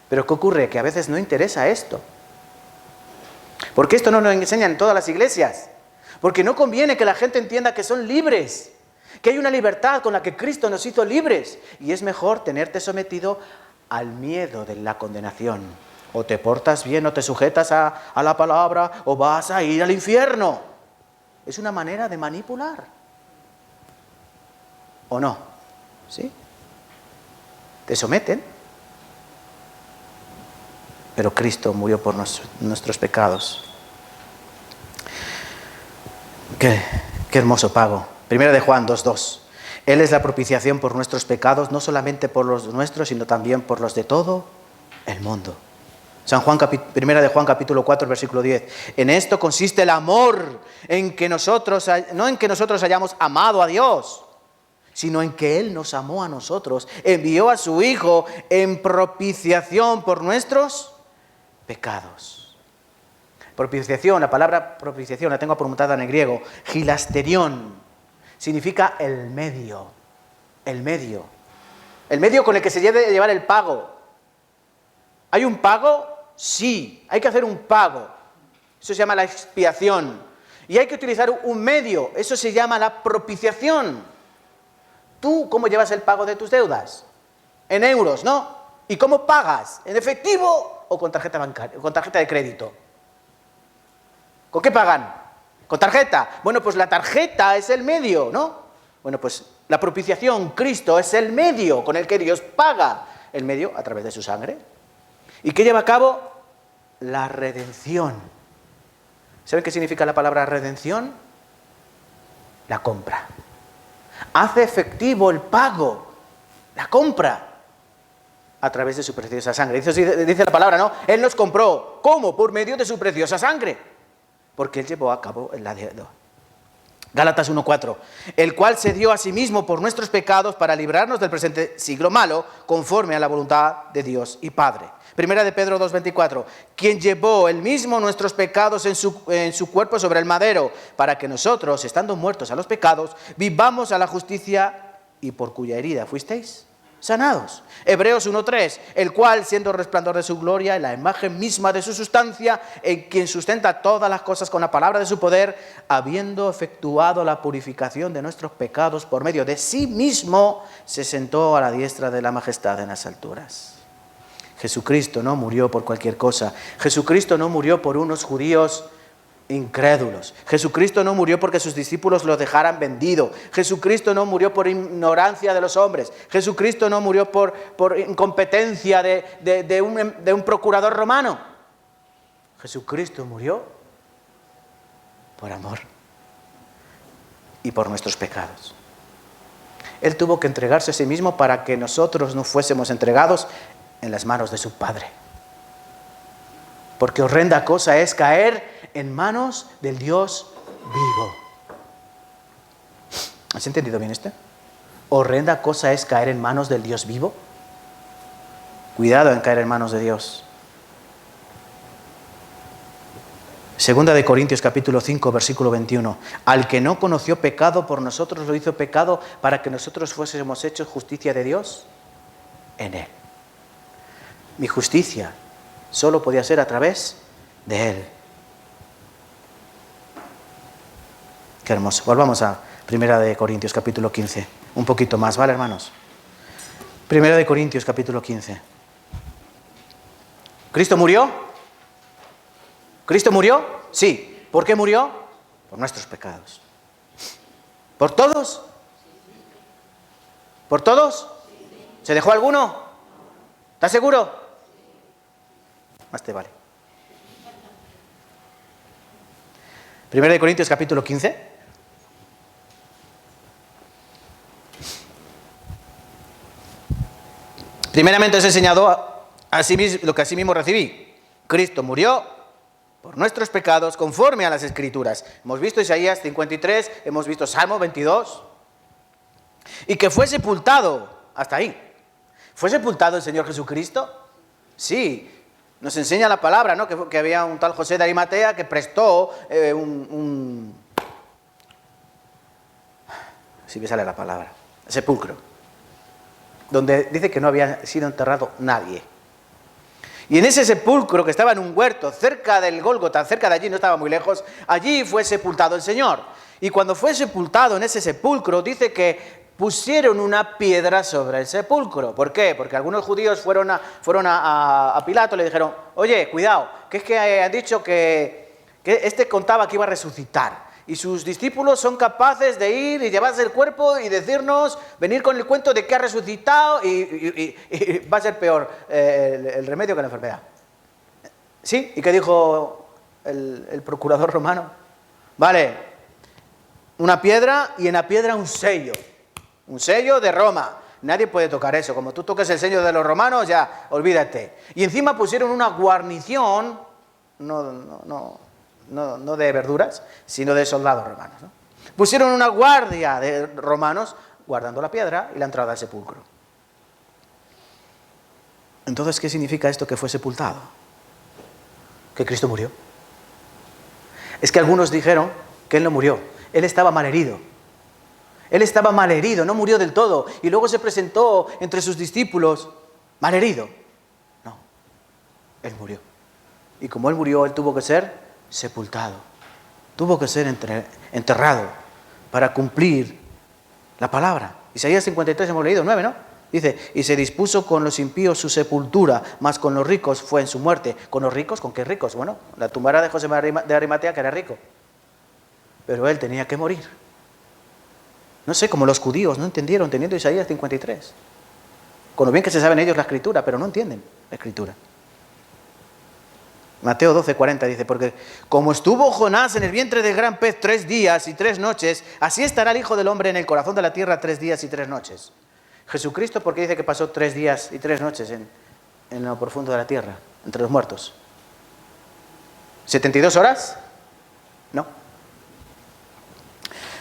Pero ¿qué ocurre? Que a veces no interesa esto. Porque esto no nos enseñan en todas las iglesias. Porque no conviene que la gente entienda que son libres, que hay una libertad con la que Cristo nos hizo libres. Y es mejor tenerte sometido al miedo de la condenación. O te portas bien, o te sujetas a la palabra, o vas a ir al infierno. Es una manera de manipular. ¿O no? ¿Sí? Te someten. Pero Cristo murió por nuestros pecados. Qué hermoso pago. Primera de Juan 2:2. Él es la propiciación por nuestros pecados, no solamente por los nuestros, sino también por los de todo el mundo. Primera de Juan capítulo 4, versículo 10. En esto consiste el amor, no en que nosotros hayamos amado a Dios, sino en que Él nos amó a nosotros, envió a su Hijo en propiciación por nuestros pecados. Propiciación, la palabra propiciación la tengo apuntada en el griego, hilasterión, significa el medio con el que se debe llevar el pago. ¿Hay un pago? Sí, hay que hacer un pago. Eso se llama la expiación. Y hay que utilizar un medio. Eso se llama la propiciación. ¿Tú cómo llevas el pago de tus deudas? En euros, ¿no? ¿Y cómo pagas? ¿En efectivo o con tarjeta bancaria, con tarjeta de crédito? ¿Con qué pagan? ¿Con tarjeta? Bueno, pues la tarjeta es el medio, ¿no? Bueno, pues la propiciación, Cristo, es el medio con el que Dios paga. El medio a través de su sangre. ¿Y qué lleva a cabo? La redención. ¿Saben qué significa la palabra redención? La compra. Hace efectivo el pago, la compra, a través de su preciosa sangre. Dice la palabra, ¿no? Él nos compró. ¿Cómo? Por medio de su preciosa sangre. Porque Él llevó a cabo la deuda. Gálatas 1:4, el cual se dio a sí mismo por nuestros pecados para librarnos del presente siglo malo, conforme a la voluntad de Dios y Padre. Primera de Pedro 2:24, quien llevó él mismo nuestros pecados en su cuerpo sobre el madero, para que nosotros, estando muertos a los pecados, vivamos a la justicia, y por cuya herida fuisteis sanados. Hebreos 1:3, el cual, siendo resplandor de su gloria, la imagen misma de su sustancia, en quien sustenta todas las cosas con la palabra de su poder, habiendo efectuado la purificación de nuestros pecados por medio de sí mismo, se sentó a la diestra de la majestad en las alturas. Jesucristo no murió por cualquier cosa. Jesucristo no murió por unos judíos incrédulos. Jesucristo no murió porque sus discípulos lo dejaran vendido. Jesucristo no murió por ignorancia de los hombres. Jesucristo no murió por incompetencia de un procurador romano. Jesucristo murió por amor y por nuestros pecados. Él tuvo que entregarse a sí mismo para que nosotros no fuésemos entregados en las manos de su Padre. Porque horrenda cosa es caer en manos del Dios vivo. ¿Has entendido bien esto? Horrenda cosa es caer en manos del Dios vivo. Cuidado en caer en manos de Dios. Segunda de Corintios capítulo 5, versículo 21. Al que no conoció pecado, por nosotros lo hizo pecado, para que nosotros fuésemos hechos justicia de Dios en Él. Mi justicia solo podía ser a través de Él. Qué hermoso. Volvamos a Primera de Corintios capítulo 15. Un poquito más, ¿vale, hermanos? Primera de Corintios capítulo 15. ¿Cristo murió? ¿Cristo murió? Sí. ¿Por qué murió? Por nuestros pecados. ¿Por todos? ¿Por todos? ¿Se dejó alguno? ¿Estás seguro? Más te vale. Primera de Corintios capítulo 15. Primeramente os he enseñado lo que asimismo recibí. Cristo murió por nuestros pecados conforme a las Escrituras. Hemos visto Isaías 53, hemos visto Salmo 22. Y que fue sepultado. hasta ahí. ¿Fue sepultado el Señor Jesucristo? Sí. Nos enseña la palabra, ¿no? Que había un tal José de Arimatea que prestó si me sale la palabra, sepulcro, donde dice que no había sido enterrado nadie. Y en ese sepulcro, que estaba en un huerto cerca del Gólgota, cerca de allí, no estaba muy lejos, allí fue sepultado el Señor. Y cuando fue sepultado en ese sepulcro, dice que pusieron una piedra sobre el sepulcro. ¿Por qué? Porque algunos judíos fueron a Pilato y le dijeron, oye, cuidado, que es que han dicho que este contaba que iba a resucitar. Y sus discípulos son capaces de ir y llevarse el cuerpo y decirnos, venir con el cuento de que ha resucitado y va a ser peor el remedio que la enfermedad. ¿Sí? ¿Y qué dijo el procurador romano? Vale, una piedra y en la piedra un sello de Roma. Nadie puede tocar eso. Como tú toques el sello de los romanos, ya, olvídate. Y encima pusieron una guarnición, no de verduras, sino de soldados romanos, ¿no? Pusieron una guardia de romanos guardando la piedra y la entrada al sepulcro. Entonces, ¿qué significa esto que fue sepultado? Que Cristo murió. Es que algunos dijeron que Él no murió. Él estaba malherido. Él estaba malherido, no murió del todo. Y luego se presentó entre sus discípulos malherido. No, Él murió. Y como Él murió, Él tuvo que ser sepultado. Tuvo que ser enterrado para cumplir la palabra. Isaías 53 hemos leído, 9, ¿no? Dice, y se dispuso con los impíos su sepultura, mas con los ricos fue en su muerte. ¿Con los ricos? ¿Con qué ricos? Bueno, la tumba era de José de Arimatea, que era rico. Pero él tenía que morir. No sé, como los judíos no entendieron teniendo Isaías 53. Con lo bien que se saben ellos la escritura, pero no entienden la escritura. Mateo 12:40 dice, porque como estuvo Jonás en el vientre del gran pez 3 días y 3 noches, así estará el Hijo del Hombre en el corazón de la tierra 3 días y 3 noches. Jesucristo, ¿por qué dice que pasó 3 días y 3 noches en lo profundo de la tierra, entre los muertos? ¿72 horas? No.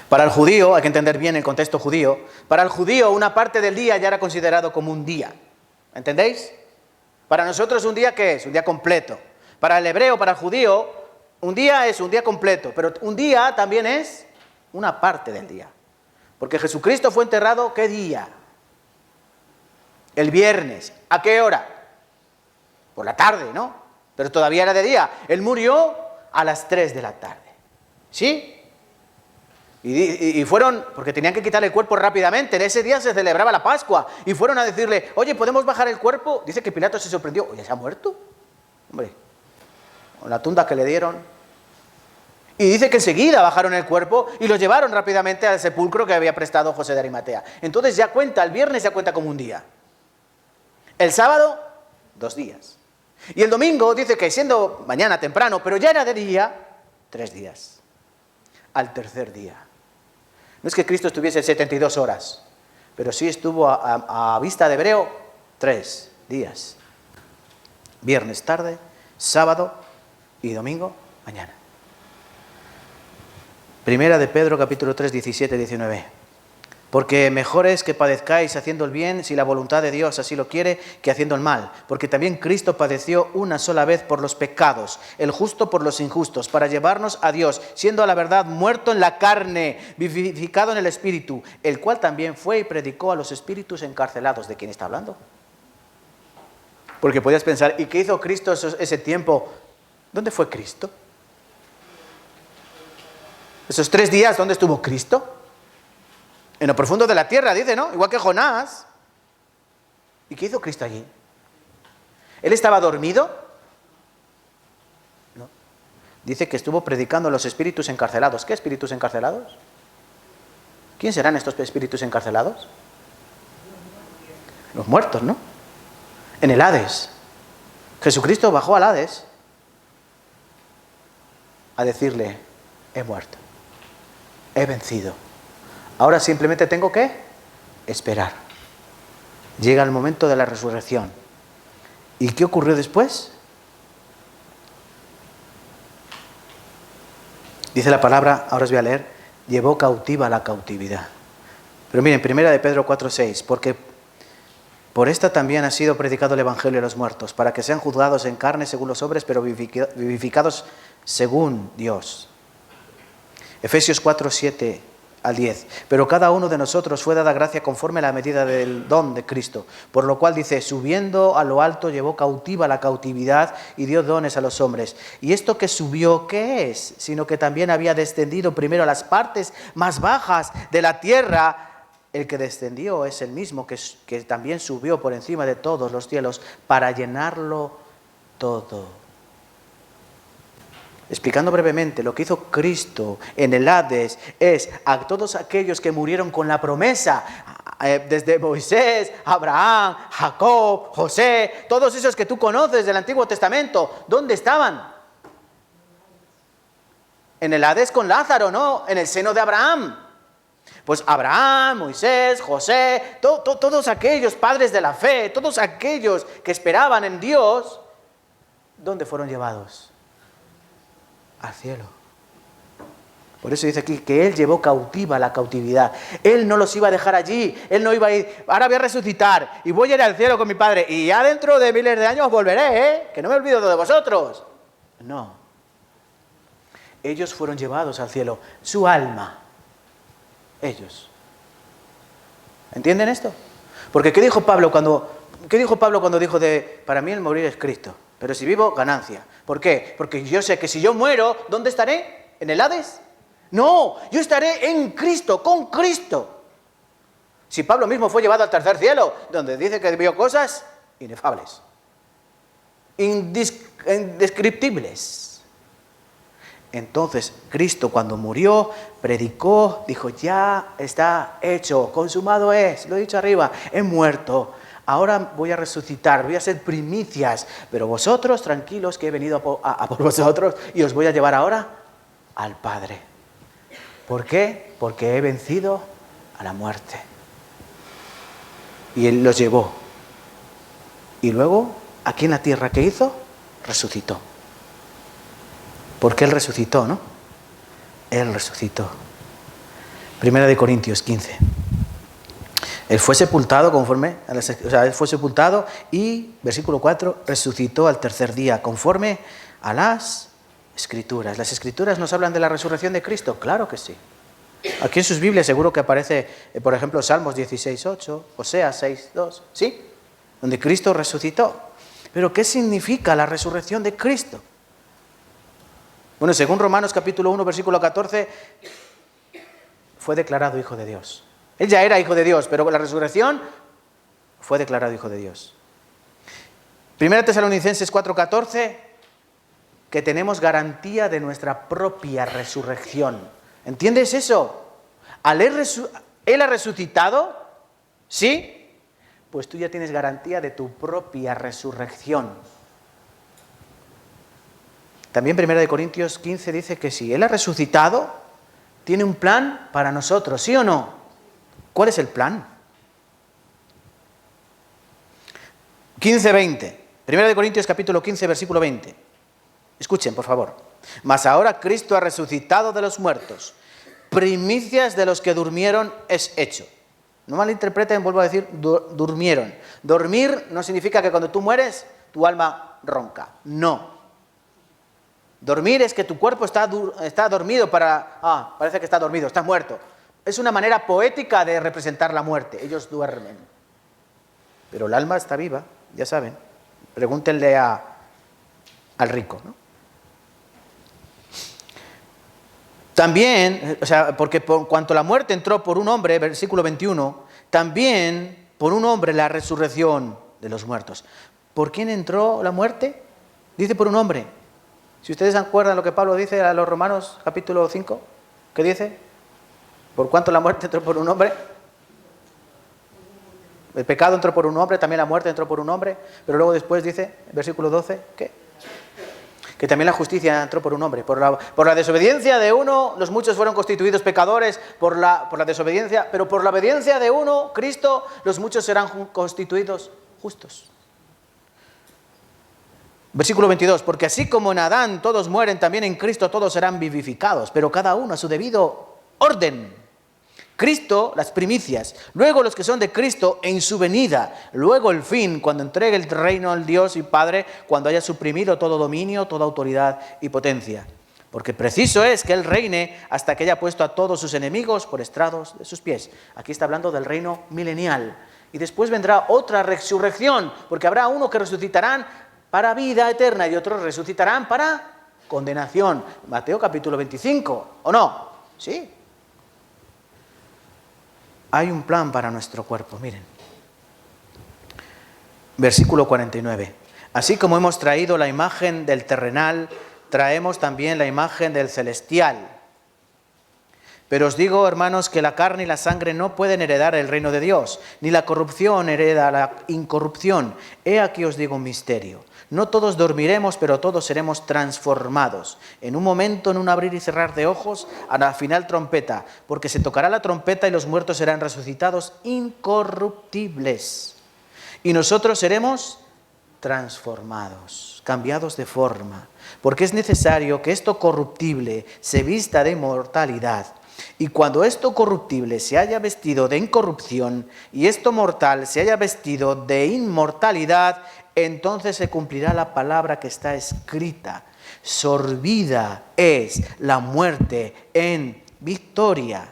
Para el judío, hay que entender bien el contexto judío, para el judío una parte del día ya era considerado como un día. ¿Entendéis? Para nosotros un día, ¿qué es? Un día completo. Para el hebreo, para el judío, un día es un día completo, pero un día también es una parte del día. Porque Jesucristo fue enterrado, ¿qué día? El viernes. ¿A qué hora? Por la tarde, ¿no? Pero todavía era de día. Él murió a las 3 de la tarde. ¿Sí? Y fueron, porque tenían que quitarle el cuerpo rápidamente, en ese día se celebraba la Pascua, y fueron a decirle, oye, ¿podemos bajar el cuerpo? Dice que Pilato se sorprendió, oye, ¿se ha muerto? Hombre, con la tunda que le dieron. Y dice que enseguida bajaron el cuerpo y lo llevaron rápidamente al sepulcro que había prestado José de Arimatea. Entonces ya cuenta, el viernes ya cuenta como un día. El sábado, 2 días. Y el domingo dice que siendo mañana temprano, pero ya era de día, 3 días. Al tercer día. No es que Cristo estuviese 72 horas, pero sí estuvo a vista de hebreo 3 días. Viernes tarde, sábado y domingo mañana. Primera de Pedro, capítulo 3, 17, 19. Porque mejor es que padezcáis haciendo el bien, si la voluntad de Dios así lo quiere, que haciendo el mal. Porque también Cristo padeció una sola vez por los pecados, el justo por los injustos, para llevarnos a Dios, siendo a la verdad muerto en la carne, vivificado en el Espíritu, el cual también fue y predicó a los espíritus encarcelados. ¿De quién está hablando? Porque podías pensar, ¿y qué hizo Cristo ese tiempo? ¿Dónde fue Cristo? Esos 3 días, ¿dónde estuvo Cristo? En lo profundo de la tierra, dice, ¿no? Igual que Jonás. ¿Y qué hizo Cristo allí? ¿Él estaba dormido? No. Dice que estuvo predicando a los espíritus encarcelados. ¿Qué espíritus encarcelados? ¿Quién serán estos espíritus encarcelados? Los muertos, ¿no? En el Hades. Jesucristo bajó al Hades a decirle, he muerto, he vencido. Ahora simplemente tengo que esperar. Llega el momento de la resurrección. ¿Y qué ocurrió después? Dice la palabra, ahora os voy a leer, llevó cautiva la cautividad. Pero miren, primera de Pedro 4:6, porque Por esta también ha sido predicado el Evangelio a los muertos, para que sean juzgados en carne según los hombres, pero vivificados según Dios. Efesios 4, 7 al 10. Pero cada uno de nosotros fue dada gracia conforme a la medida del don de Cristo. Por lo cual dice, subiendo a lo alto llevó cautiva la cautividad y dio dones a los hombres. Y esto que subió, ¿qué es? Sino que también había descendido primero a las partes más bajas de la tierra. El que descendió es el mismo que también subió por encima de todos los cielos para llenarlo todo. Explicando brevemente, lo que hizo Cristo en el Hades es a todos aquellos que murieron con la promesa, desde Moisés, Abraham, Jacob, José, todos esos que tú conoces del Antiguo Testamento, ¿dónde estaban? En el Hades con Lázaro, ¿no? En el seno de Abraham. Pues Abraham, Moisés, José, todos aquellos padres de la fe, todos aquellos que esperaban en Dios, ¿dónde fueron llevados? Al cielo. Por eso dice aquí que Él llevó cautiva la cautividad. Él no los iba a dejar allí. Él no iba a ir, ahora voy a resucitar y voy a ir al cielo con mi Padre y ya dentro de miles de años volveré, que no me olvido de vosotros. No. Ellos fueron llevados al cielo. Su alma. Ellos. ¿Entienden esto? Porque ¿qué dijo Pablo cuando dijo para mí el morir es Cristo, pero si vivo, ganancia? ¿Por qué? Porque yo sé que si yo muero, ¿dónde estaré? ¿En el Hades? No, yo estaré en Cristo, con Cristo. Si Pablo mismo fue llevado al tercer cielo, donde dice que vio cosas inefables, indescriptibles. Entonces, Cristo cuando murió, predicó, dijo, ya está hecho, consumado es, lo he dicho arriba, he muerto, ahora voy a resucitar, voy a ser primicias, pero vosotros, tranquilos, que he venido a por vosotros y os voy a llevar ahora al Padre. ¿Por qué? Porque he vencido a la muerte. Y Él los llevó. Y luego, aquí en la tierra, ¿qué hizo? Resucitó. Porque Él resucitó, ¿no? Él resucitó. Primera de Corintios 15. Él fue sepultado Él fue sepultado y, versículo 4, resucitó al tercer día, conforme a las Escrituras. ¿Las Escrituras nos hablan de la resurrección de Cristo? Claro que sí. Aquí en sus Biblias seguro que aparece, por ejemplo, Salmos 16:8, Oseas 6:2, ¿sí? Donde Cristo resucitó. Pero ¿qué significa la resurrección de Cristo? Bueno, según Romanos capítulo 1, versículo 14, fue declarado Hijo de Dios. Él ya era Hijo de Dios, pero con la resurrección fue declarado Hijo de Dios. Primera Tesalonicenses 4:14, que tenemos garantía de nuestra propia resurrección. ¿Entiendes eso? Él ha resucitado, ¿sí? Pues tú ya tienes garantía de tu propia resurrección. También 1 Corintios 15 dice que si Él ha resucitado, tiene un plan para nosotros, ¿sí o no? ¿Cuál es el plan? 15:20. 1 Corintios capítulo 15, versículo 20. Escuchen, por favor. Mas ahora Cristo ha resucitado de los muertos. Primicias de los que durmieron es hecho. No malinterpreten, vuelvo a decir, durmieron. Dormir no significa que cuando tú mueres, tu alma ronca. No. Dormir es que tu cuerpo está dormido parece que está dormido, está muerto. Es una manera poética de representar la muerte. Ellos duermen. Pero el alma está viva, ya saben. Pregúntenle al rico, ¿no? También, porque por cuanto la muerte entró por un hombre, versículo 21, también por un hombre la resurrección de los muertos. ¿Por quién entró la muerte? Dice por un hombre. Si ustedes se acuerdan lo que Pablo dice a los Romanos, capítulo 5, ¿qué dice? ¿Por cuánto la muerte entró por un hombre? El pecado entró por un hombre, también la muerte entró por un hombre, pero luego después dice, versículo 12, ¿qué? Que también la justicia entró por un hombre. Por la desobediencia de uno, los muchos fueron constituidos pecadores por la desobediencia, pero por la obediencia de uno, Cristo, los muchos serán constituidos justos. Versículo 22, porque así como en Adán todos mueren, también en Cristo todos serán vivificados, pero cada uno a su debido orden. Cristo, las primicias, luego los que son de Cristo en su venida, luego el fin, cuando entregue el reino al Dios y Padre, cuando haya suprimido todo dominio, toda autoridad y potencia. Porque preciso es que Él reine hasta que haya puesto a todos sus enemigos por estrados de sus pies. Aquí está hablando del reino milenial. Y después vendrá otra resurrección, porque habrá uno que resucitarán para vida eterna y otros resucitarán para condenación. Mateo capítulo 25, ¿o no? Sí. Hay un plan para nuestro cuerpo, miren. Versículo 49. Así como hemos traído la imagen del terrenal, traemos también la imagen del celestial. Pero os digo, hermanos, que la carne y la sangre no pueden heredar el reino de Dios, ni la corrupción hereda la incorrupción. He aquí os digo un misterio. No todos dormiremos, pero todos seremos transformados. En un momento, en un abrir y cerrar de ojos, a la final trompeta, porque se tocará la trompeta y los muertos serán resucitados incorruptibles. Y nosotros seremos transformados, cambiados de forma, porque es necesario que esto corruptible se vista de inmortalidad. Y cuando esto corruptible se haya vestido de incorrupción y esto mortal se haya vestido de inmortalidad, entonces se cumplirá la palabra que está escrita. Sorbida es la muerte en victoria.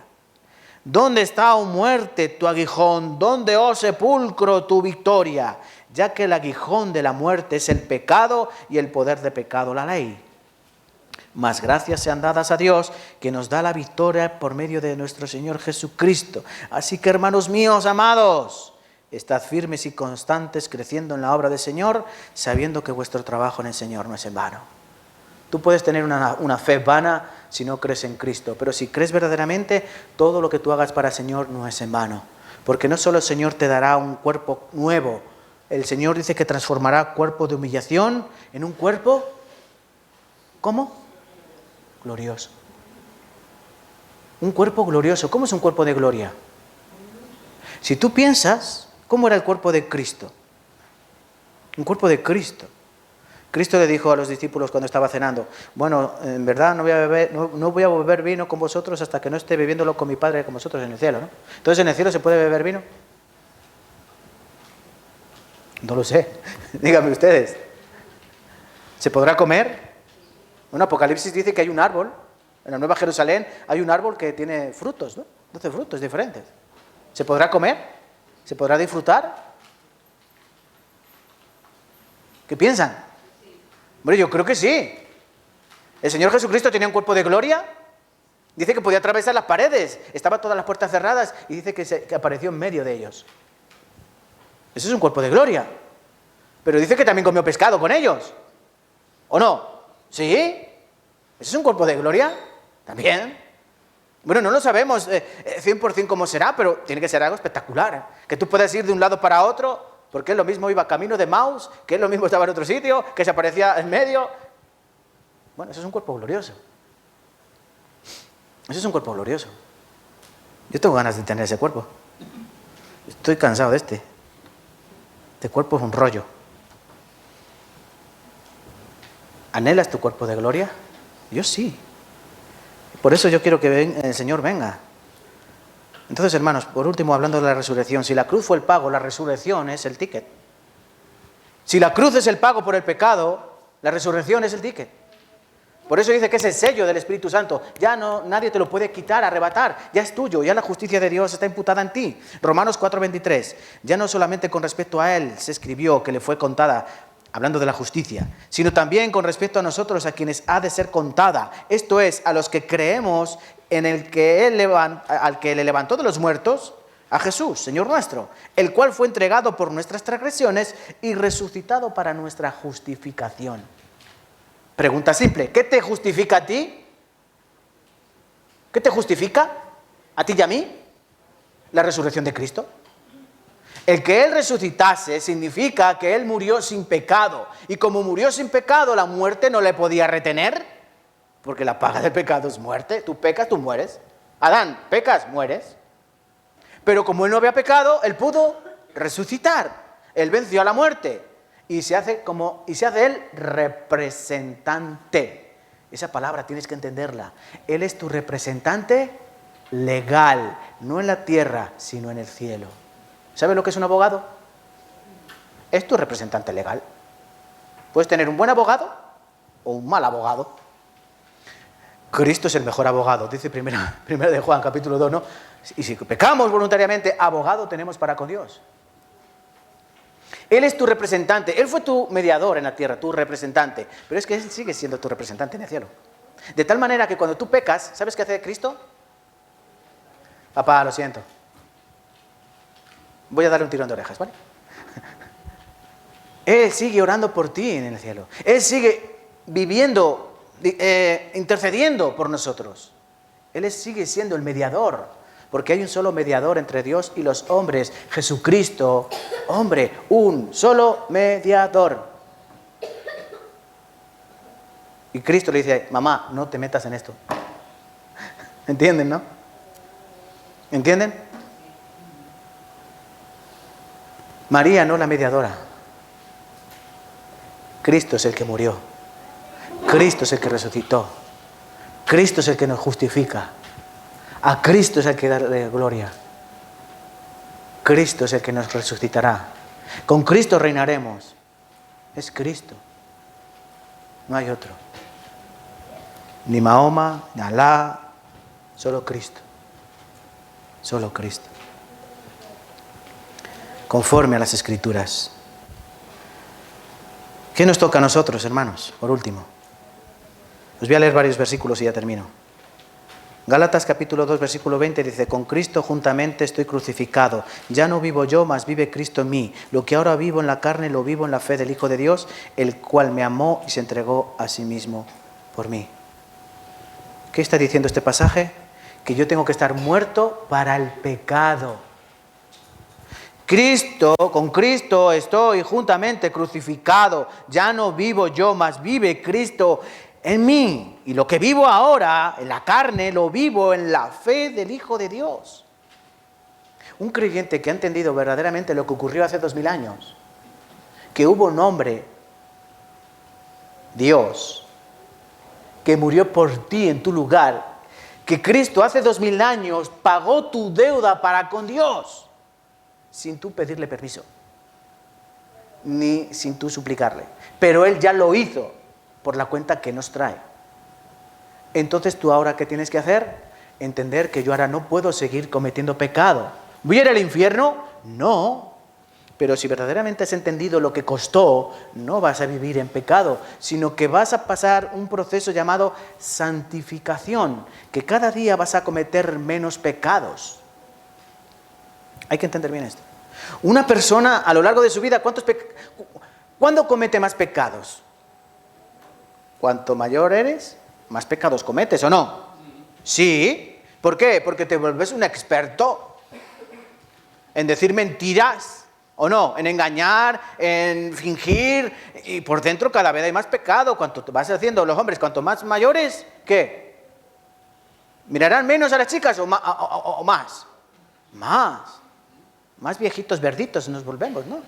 ¿Dónde está, oh muerte, tu aguijón? ¿Dónde, oh sepulcro, tu victoria? Ya que el aguijón de la muerte es el pecado y el poder de pecado la ley. Mas gracias sean dadas a Dios, que nos da la victoria por medio de nuestro Señor Jesucristo. Así que, hermanos míos, amados, estad firmes y constantes, creciendo en la obra del Señor, sabiendo que vuestro trabajo en el Señor no es en vano. Tú puedes tener una fe vana si no crees en Cristo, pero si crees verdaderamente, todo lo que tú hagas para el Señor no es en vano. Porque no solo el Señor te dará un cuerpo nuevo, el Señor dice que transformará cuerpo de humillación en un cuerpo, ¿cómo? Glorioso. Un cuerpo glorioso. ¿Cómo es un cuerpo de gloria? Si tú piensas, ¿cómo era el cuerpo de Cristo? Un cuerpo de Cristo. Cristo le dijo a los discípulos cuando estaba cenando, bueno, en verdad no voy a beber vino con vosotros hasta que no esté bebiéndolo con mi Padre con vosotros en el cielo, ¿no? Entonces, ¿en el cielo se puede beber vino? No lo sé. Díganme ustedes. ¿Se podrá comer? Bueno, Apocalipsis dice que hay un árbol, en la Nueva Jerusalén hay un árbol que tiene frutos, ¿no? 12 frutos diferentes. ¿Se podrá comer? ¿Se podrá disfrutar? ¿Qué piensan? Bueno, yo creo que sí. ¿El Señor Jesucristo tenía un cuerpo de gloria? Dice que podía atravesar las paredes, estaban todas las puertas cerradas y dice que apareció en medio de ellos. Eso es un cuerpo de gloria. Pero dice que también comió pescado con ellos. ¿O no? ¿Sí? ¿Ese es un cuerpo de gloria? También. Bueno, no lo sabemos 100% cómo será, pero tiene que ser algo espectacular. Que tú puedas ir de un lado para otro, porque él lo mismo iba camino de Maús, que él lo mismo estaba en otro sitio, que se aparecía en medio. Bueno, eso es un cuerpo glorioso. Eso es un cuerpo glorioso. Yo tengo ganas de tener ese cuerpo. Estoy cansado de este. Este cuerpo es un rollo. ¿Anhelas tu cuerpo de gloria? Yo sí. Por eso yo quiero que el Señor venga. Entonces, hermanos, por último, hablando de la resurrección, si la cruz fue el pago, la resurrección es el ticket. Si la cruz es el pago por el pecado, la resurrección es el ticket. Por eso dice que es el sello del Espíritu Santo. Ya no, nadie te lo puede quitar, arrebatar. Ya es tuyo, ya la justicia de Dios está imputada en ti. Romanos 4:23. Ya no solamente con respecto a Él se escribió que le fue contada, hablando de la justicia, sino también con respecto a nosotros, a quienes ha de ser contada. Esto es, a los que creemos en el que al que le levantó de los muertos, a Jesús, Señor nuestro, el cual fue entregado por nuestras transgresiones y resucitado para nuestra justificación. Pregunta simple, ¿qué te justifica a ti? ¿Qué te justifica a ti y a mí? La resurrección de Cristo. El que Él resucitase significa que Él murió sin pecado. Y como murió sin pecado, la muerte no le podía retener, porque la paga del pecado es muerte. Tú pecas, tú mueres. Adán, pecas, mueres. Pero como Él no había pecado, Él pudo resucitar. Él venció a la muerte. Y se hace Él representante. Esa palabra tienes que entenderla. Él es tu representante legal, no en la tierra, sino en el cielo. ¿Sabes lo que es un abogado? Es tu representante legal. Puedes tener un buen abogado o un mal abogado. Cristo es el mejor abogado, dice primera de Juan, capítulo 2, ¿no? Y si pecamos voluntariamente, abogado tenemos para con Dios. Él es tu representante, Él fue tu mediador en la tierra, tu representante, pero es que Él sigue siendo tu representante en el cielo. De tal manera que cuando tú pecas, ¿sabes qué hace Cristo? Papá, lo siento. Voy a darle un tirón de orejas, ¿vale? Él sigue orando por ti en el cielo. Él sigue viviendo, intercediendo por nosotros. Él sigue siendo el mediador, porque hay un solo mediador entre Dios y los hombres, Jesucristo, hombre, un solo mediador. Y Cristo le dice, mamá, no te metas en esto. ¿Entienden, no? ¿Entienden? María no la mediadora. Cristo es el que murió. Cristo es el que resucitó. Cristo es el que nos justifica. A Cristo es el que da gloria. Cristo es el que nos resucitará. Con Cristo reinaremos. Es Cristo. No hay otro. Ni Mahoma, ni Alá, solo Cristo. Solo Cristo. Conforme a las Escrituras. ¿Qué nos toca a nosotros, hermanos? Por último. Os voy a leer varios versículos y ya termino. Gálatas capítulo 2, versículo 20 dice, con Cristo juntamente estoy crucificado. Ya no vivo yo, mas vive Cristo en mí. Lo que ahora vivo en la carne, lo vivo en la fe del Hijo de Dios, el cual me amó y se entregó a sí mismo por mí. ¿Qué está diciendo este pasaje? Que yo tengo que estar muerto para el pecado. Con Cristo estoy juntamente crucificado. Ya no vivo yo, mas vive Cristo en mí. Y lo que vivo ahora, en la carne, lo vivo en la fe del Hijo de Dios. Un creyente que ha entendido verdaderamente lo que ocurrió hace 2000 años, que hubo un hombre, Dios, que murió por ti en tu lugar, que Cristo hace 2000 años pagó tu deuda para con Dios, sin tú pedirle permiso, ni sin tú suplicarle. Pero Él ya lo hizo por la cuenta que nos trae. Entonces tú ahora, ¿qué tienes que hacer? Entender que yo ahora no puedo seguir cometiendo pecado. ¿Voy a ir al infierno? No. Pero si verdaderamente has entendido lo que costó, no vas a vivir en pecado, sino que vas a pasar un proceso llamado santificación, que cada día vas a cometer menos pecados. Hay que entender bien esto. Una persona a lo largo de su vida, ¿cuándo comete más pecados? Cuanto mayor eres, más pecados cometes, ¿o no? Sí. ¿Por qué? Porque te vuelves un experto en decir mentiras, ¿o no? En engañar, en fingir, y por dentro cada vez hay más pecado. Cuanto te vas haciendo los hombres, cuanto más mayores, ¿qué? ¿Mirarán menos a las chicas o más? Más viejitos verditos nos volvemos, ¿no?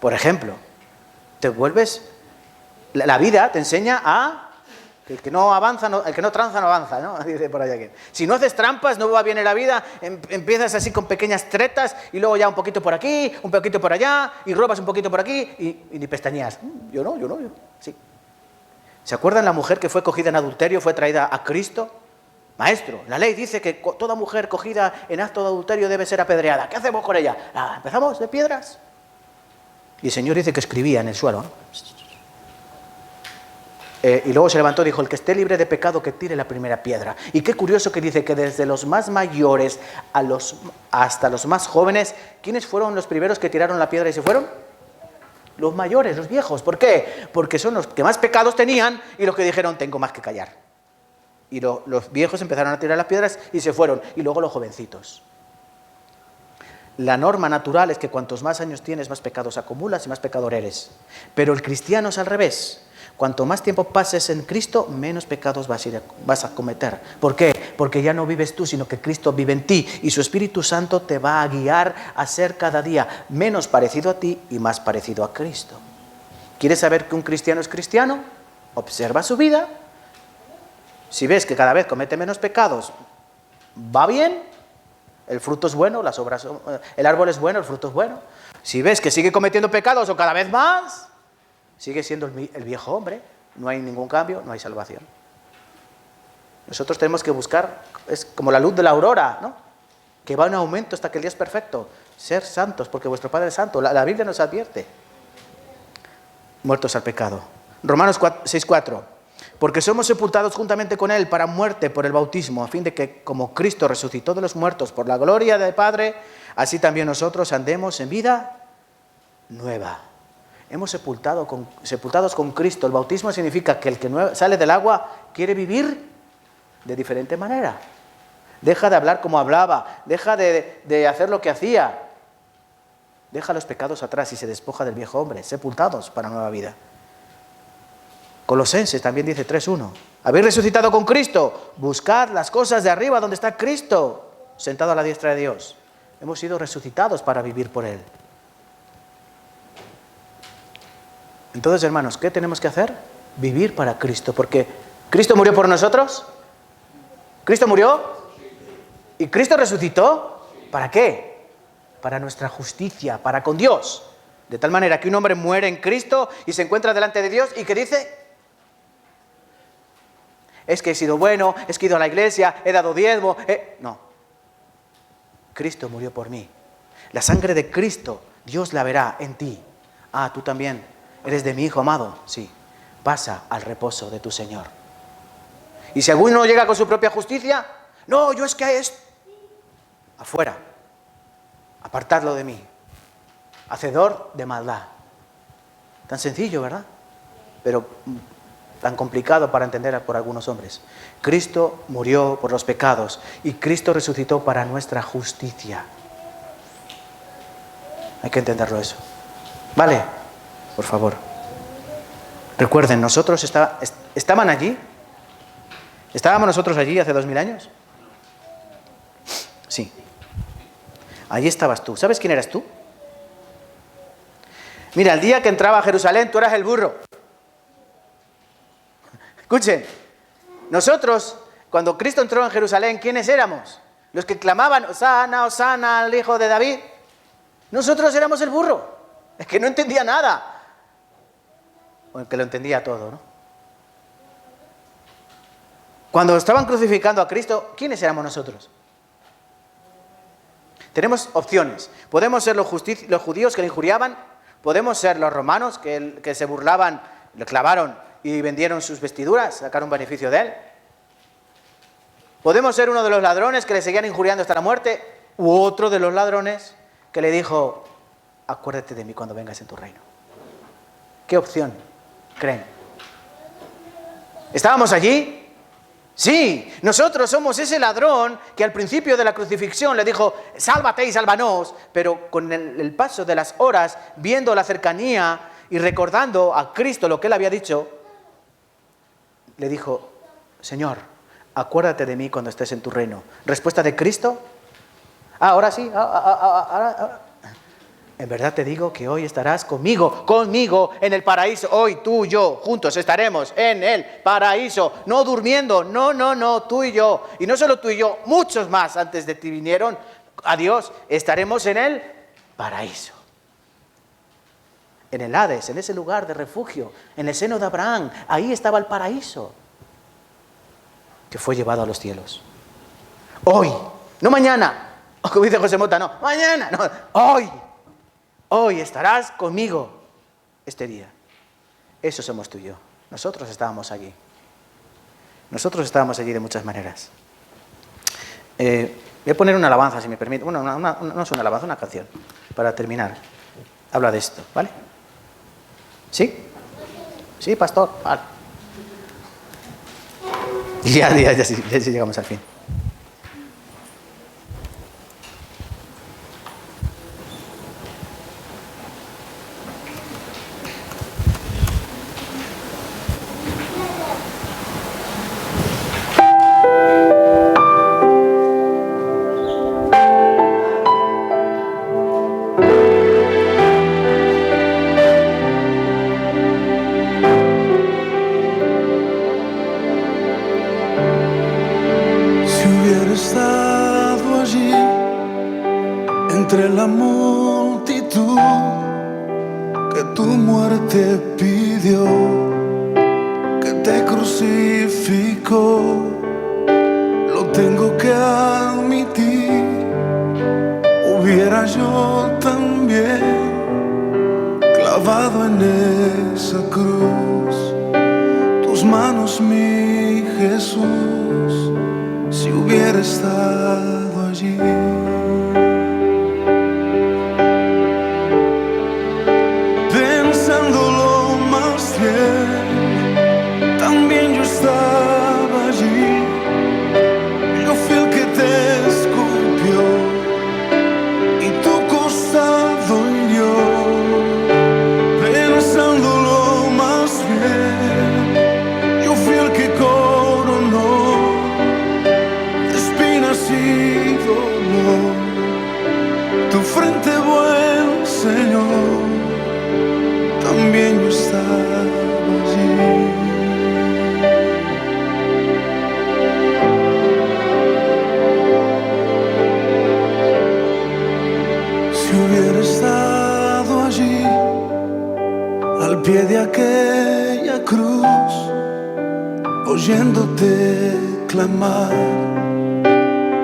Por ejemplo, te vuelves... La vida te enseña a... El que no avanza, el que no tranza no avanza, ¿no? Dice por allá. Si no haces trampas, no va bien en la vida, empiezas así con pequeñas tretas y luego ya un poquito por aquí, un poquito por allá, y robas un poquito por aquí y ni pestañeas. Yo no. Sí. ¿Se acuerdan la mujer que fue cogida en adulterio, fue traída a Cristo? Maestro, la ley dice que toda mujer cogida en acto de adulterio debe ser apedreada. ¿Qué hacemos con ella? ¿Empezamos de piedras? Y el Señor dice que escribía en el suelo, ¿no? Y luego se levantó y dijo, el que esté libre de pecado que tire la primera piedra. Y qué curioso que dice que desde los más mayores hasta los más jóvenes, ¿quiénes fueron los primeros que tiraron la piedra y se fueron? Los mayores, los viejos. ¿Por qué? Porque son los que más pecados tenían y los que dijeron, tengo más que callar. Y los viejos empezaron a tirar las piedras y se fueron. Y luego los jovencitos. La norma natural es que cuantos más años tienes, más pecados acumulas y más pecador eres. Pero el cristiano es al revés. Cuanto más tiempo pases en Cristo, menos pecados vas a cometer. ¿Por qué? Porque ya no vives tú, sino que Cristo vive en ti. Y su Espíritu Santo te va a guiar a ser cada día menos parecido a ti y más parecido a Cristo. ¿Quieres saber que un cristiano es cristiano? Observa su vida Si ves que cada vez comete menos pecados, va bien, el fruto es bueno, el árbol es bueno, el fruto es bueno. Si ves que sigue cometiendo pecados o cada vez más, sigue siendo el viejo hombre, no hay ningún cambio, no hay salvación. Nosotros tenemos que buscar, es como la luz de la aurora, ¿no? Que va en aumento hasta que el día es perfecto. Ser santos, porque vuestro Padre es santo. La Biblia nos advierte. Muertos al pecado. Romanos 6:4. Porque somos sepultados juntamente con Él para muerte por el bautismo, a fin de que, como Cristo resucitó de los muertos por la gloria del Padre, así también nosotros andemos en vida nueva. Hemos sepultados con Cristo. El bautismo significa que el que sale del agua quiere vivir de diferente manera. Deja de hablar como hablaba, deja de hacer lo que hacía. Deja los pecados atrás y se despoja del viejo hombre, sepultados para nueva vida. Colosenses también dice 3:1. Habéis resucitado con Cristo, buscad las cosas de arriba donde está Cristo, sentado a la diestra de Dios. Hemos sido resucitados para vivir por Él. Entonces, hermanos, ¿qué tenemos que hacer? Vivir para Cristo, porque Cristo murió por nosotros. ¿Cristo murió? ¿Y Cristo resucitó? ¿Para qué? Para nuestra justicia, para con Dios. De tal manera que un hombre muere en Cristo y se encuentra delante de Dios y que dice: es que he sido bueno, es que he ido a la iglesia, he dado diezmo. No. Cristo murió por mí. La sangre de Cristo, Dios la verá en ti. Ah, tú también eres de mi Hijo amado. Sí. Pasa al reposo de tu Señor. Y si alguno llega con su propia justicia, no, yo es que es afuera. Apartadlo de mí. Hacedor de maldad. Tan sencillo, ¿verdad? Pero tan complicado para entender por algunos hombres. Cristo murió por los pecados y Cristo resucitó para nuestra justicia. Hay que entenderlo eso. ¿Vale? Por favor. Recuerden, nosotros estaban allí. ¿Estábamos nosotros allí hace 2000 años? Sí. Allí estabas tú. ¿Sabes quién eras tú? Mira, el día que entraba a Jerusalén, tú eras el burro. Escuchen, nosotros, cuando Cristo entró en Jerusalén, ¿quiénes éramos? Los que clamaban, Hosana, Hosana al hijo de David. Nosotros éramos el burro, el que no entendía nada. O el que lo entendía todo, ¿no? Cuando estaban crucificando a Cristo, ¿quiénes éramos nosotros? Tenemos opciones. Podemos ser los judíos que le injuriaban, podemos ser los romanos que se burlaban, le clavaron y vendieron sus vestiduras, sacaron beneficio de él. Podemos ser uno de los ladrones que le seguían injuriando hasta la muerte, u otro de los ladrones que le dijo: acuérdate de mí cuando vengas en tu reino. ¿Qué opción creen? ¿Estábamos allí? Sí, nosotros somos ese ladrón que al principio de la crucifixión le dijo: sálvate y sálvanos, pero con el paso de las horas, viendo la cercanía y recordando a Cristo lo que él había dicho, le dijo: Señor, acuérdate de mí cuando estés en tu reino. Respuesta de Cristo: ahora sí, ahora. En verdad te digo que hoy estarás conmigo en el paraíso. Hoy tú y yo juntos estaremos en el paraíso, no durmiendo, no, tú y yo. Y no solo tú y yo, muchos más antes de ti vinieron a Dios. Estaremos en el paraíso. En el Hades, en ese lugar de refugio, en el seno de Abraham, ahí estaba el paraíso, que fue llevado a los cielos. Hoy, no mañana, o como dice José Mota, no, mañana, no, hoy estarás conmigo este día. Eso somos tú y yo. Nosotros estábamos allí. Nosotros estábamos allí de muchas maneras. Voy a poner una alabanza, si me permite. Bueno, no es una alabanza, una canción, para terminar. Habla de esto, ¿vale? ¿Sí? Sí, pastor. Vale. Ya llegamos al fin. entre la multitud que tu muerte pidió, que te crucificó, lo tengo que admitir. Hubiera yo también clavado en esa cruz tus manos, mi Jesús, si hubiera estado allí. Pensándolo más bien, también yo estaba allí. Yo fui el que te escupió y tu costado hirió. Pensándolo más bien, yo fui el que coronó de espinas y dolor tu frente, buen Señor. También yo estaba allí. Si hubiera estado allí, al pie de aquella cruz, oyéndote clamar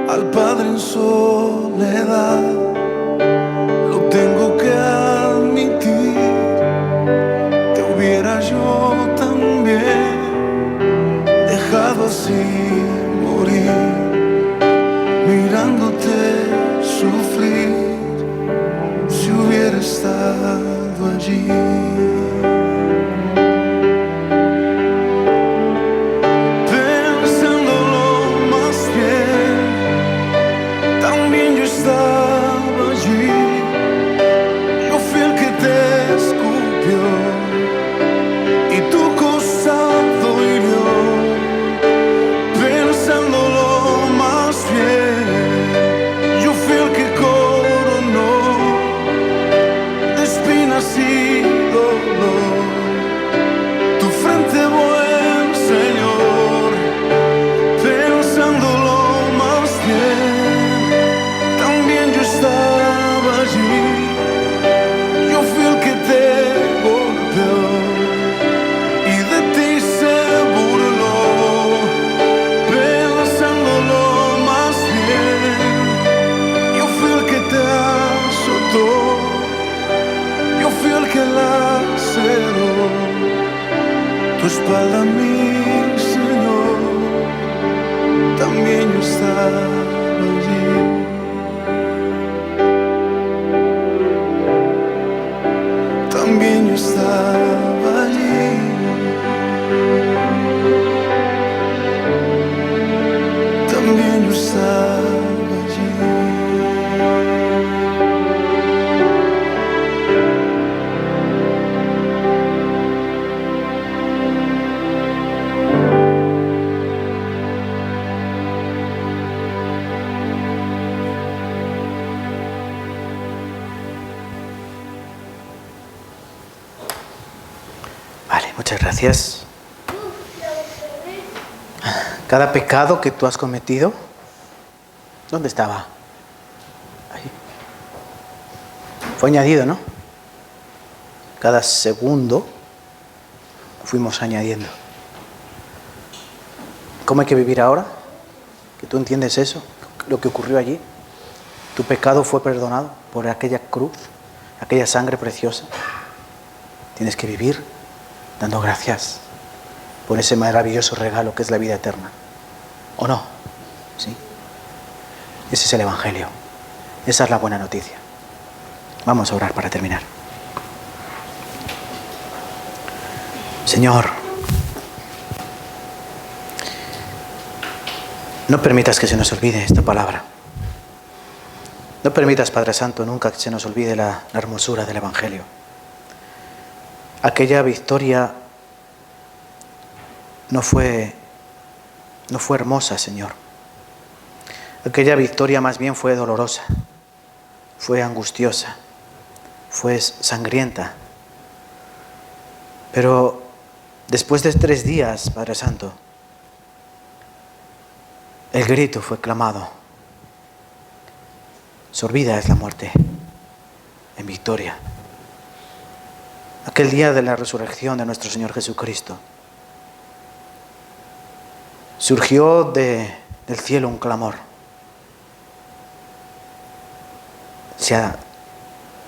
al Padre en soledad, lo tengo que admitir. Hubiera yo también dejado así morir, mirándote sufrir, si hubiera estado allí. Pensándolo más bien, también yo estaba allí. Yo fui el que te escupió y tu costado hirió. Pensándolo más bien, yo fui el que coronó de espinas y dolor tu frente, buen Señor. Pensándolo más bien, también yo estaba allí. Yo fui el que te golpeó y de ti se burló. Pensándolo más bien, yo fui el que te azotó, yo fui el que laceró tu espalda, mi Señor. También yo estaba allí. También yo estaba allí. También yo estaba allí. Vale, muchas gracias. Cada pecado que tú has cometido, ¿dónde estaba? Ahí. Fue añadido, ¿no? Cada segundo fuimos añadiendo. ¿Cómo hay que vivir ahora? ¿Que tú entiendes eso? Lo que ocurrió allí. Tu pecado fue perdonado por aquella cruz, aquella sangre preciosa. Tienes que vivir dando gracias por ese maravilloso regalo que es la vida eterna. ¿O no? ¿Sí? Ese es el Evangelio. Esa es la buena noticia. Vamos a orar para terminar. Señor, no permitas que se nos olvide esta palabra. No permitas, Padre Santo, nunca que se nos olvide la hermosura del Evangelio. Aquella victoria no fue hermosa, Señor. Aquella victoria más bien fue dolorosa, fue angustiosa, fue sangrienta. Pero después de 3 días, Padre Santo, el grito fue clamado. Sorbida es la muerte en victoria. Aquel día de la resurrección de nuestro Señor Jesucristo, surgió del cielo un clamor. Se ha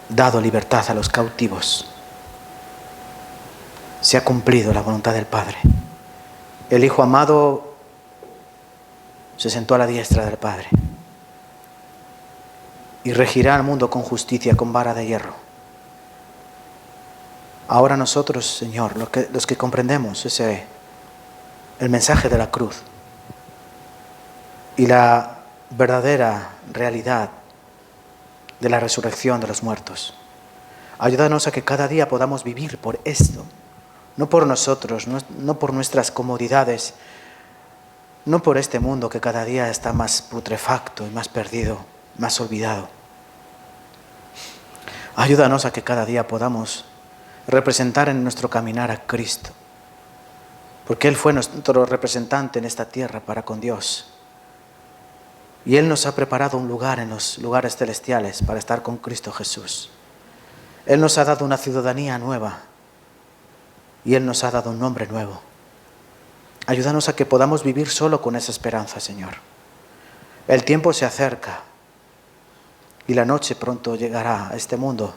dado libertad a los cautivos. Se ha cumplido la voluntad del Padre. El Hijo amado se sentó a la diestra del Padre y regirá al mundo con justicia, con vara de hierro. Ahora nosotros, Señor, los que comprendemos el mensaje de la cruz y la verdadera realidad de la resurrección de los muertos, ayúdanos a que cada día podamos vivir por esto, no por nosotros, no por nuestras comodidades, no por este mundo que cada día está más putrefacto y más perdido, más olvidado. Ayúdanos a que cada día podamos representar en nuestro caminar a Cristo, porque Él fue nuestro representante en esta tierra para con Dios. Y Él nos ha preparado un lugar en los lugares celestiales para estar con Cristo Jesús. Él nos ha dado una ciudadanía nueva y Él nos ha dado un nombre nuevo. Ayúdanos a que podamos vivir solo con esa esperanza, Señor. El tiempo se acerca y la noche pronto llegará a este mundo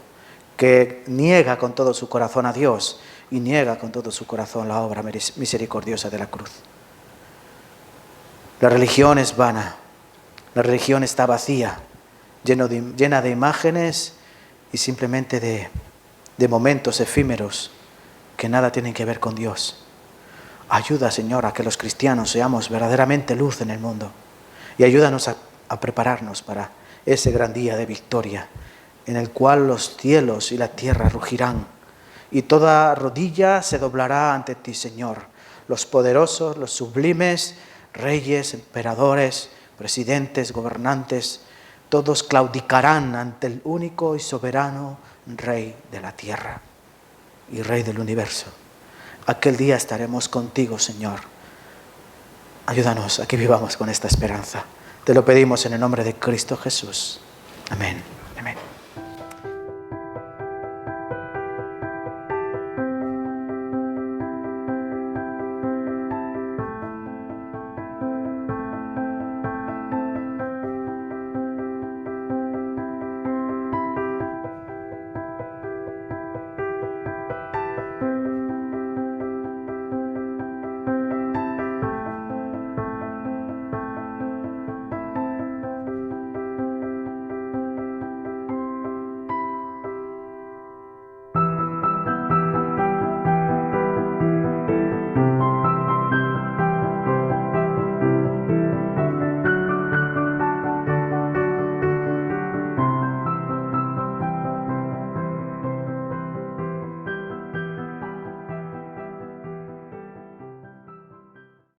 que niega con todo su corazón a Dios y niega con todo su corazón la obra misericordiosa de la cruz. La religión es vana, la religión está vacía, llena de imágenes y simplemente de momentos efímeros que nada tienen que ver con Dios. Ayuda, Señor, a que los cristianos seamos verdaderamente luz en el mundo y ayúdanos a prepararnos para ese gran día de victoria en el cual los cielos y la tierra rugirán y toda rodilla se doblará ante ti, Señor. Los poderosos, los sublimes, reyes, emperadores, presidentes, gobernantes, todos claudicarán ante el único y soberano Rey de la tierra y Rey del universo. Aquel día estaremos contigo, Señor. Ayúdanos a que vivamos con esta esperanza. Te lo pedimos en el nombre de Cristo Jesús. Amén.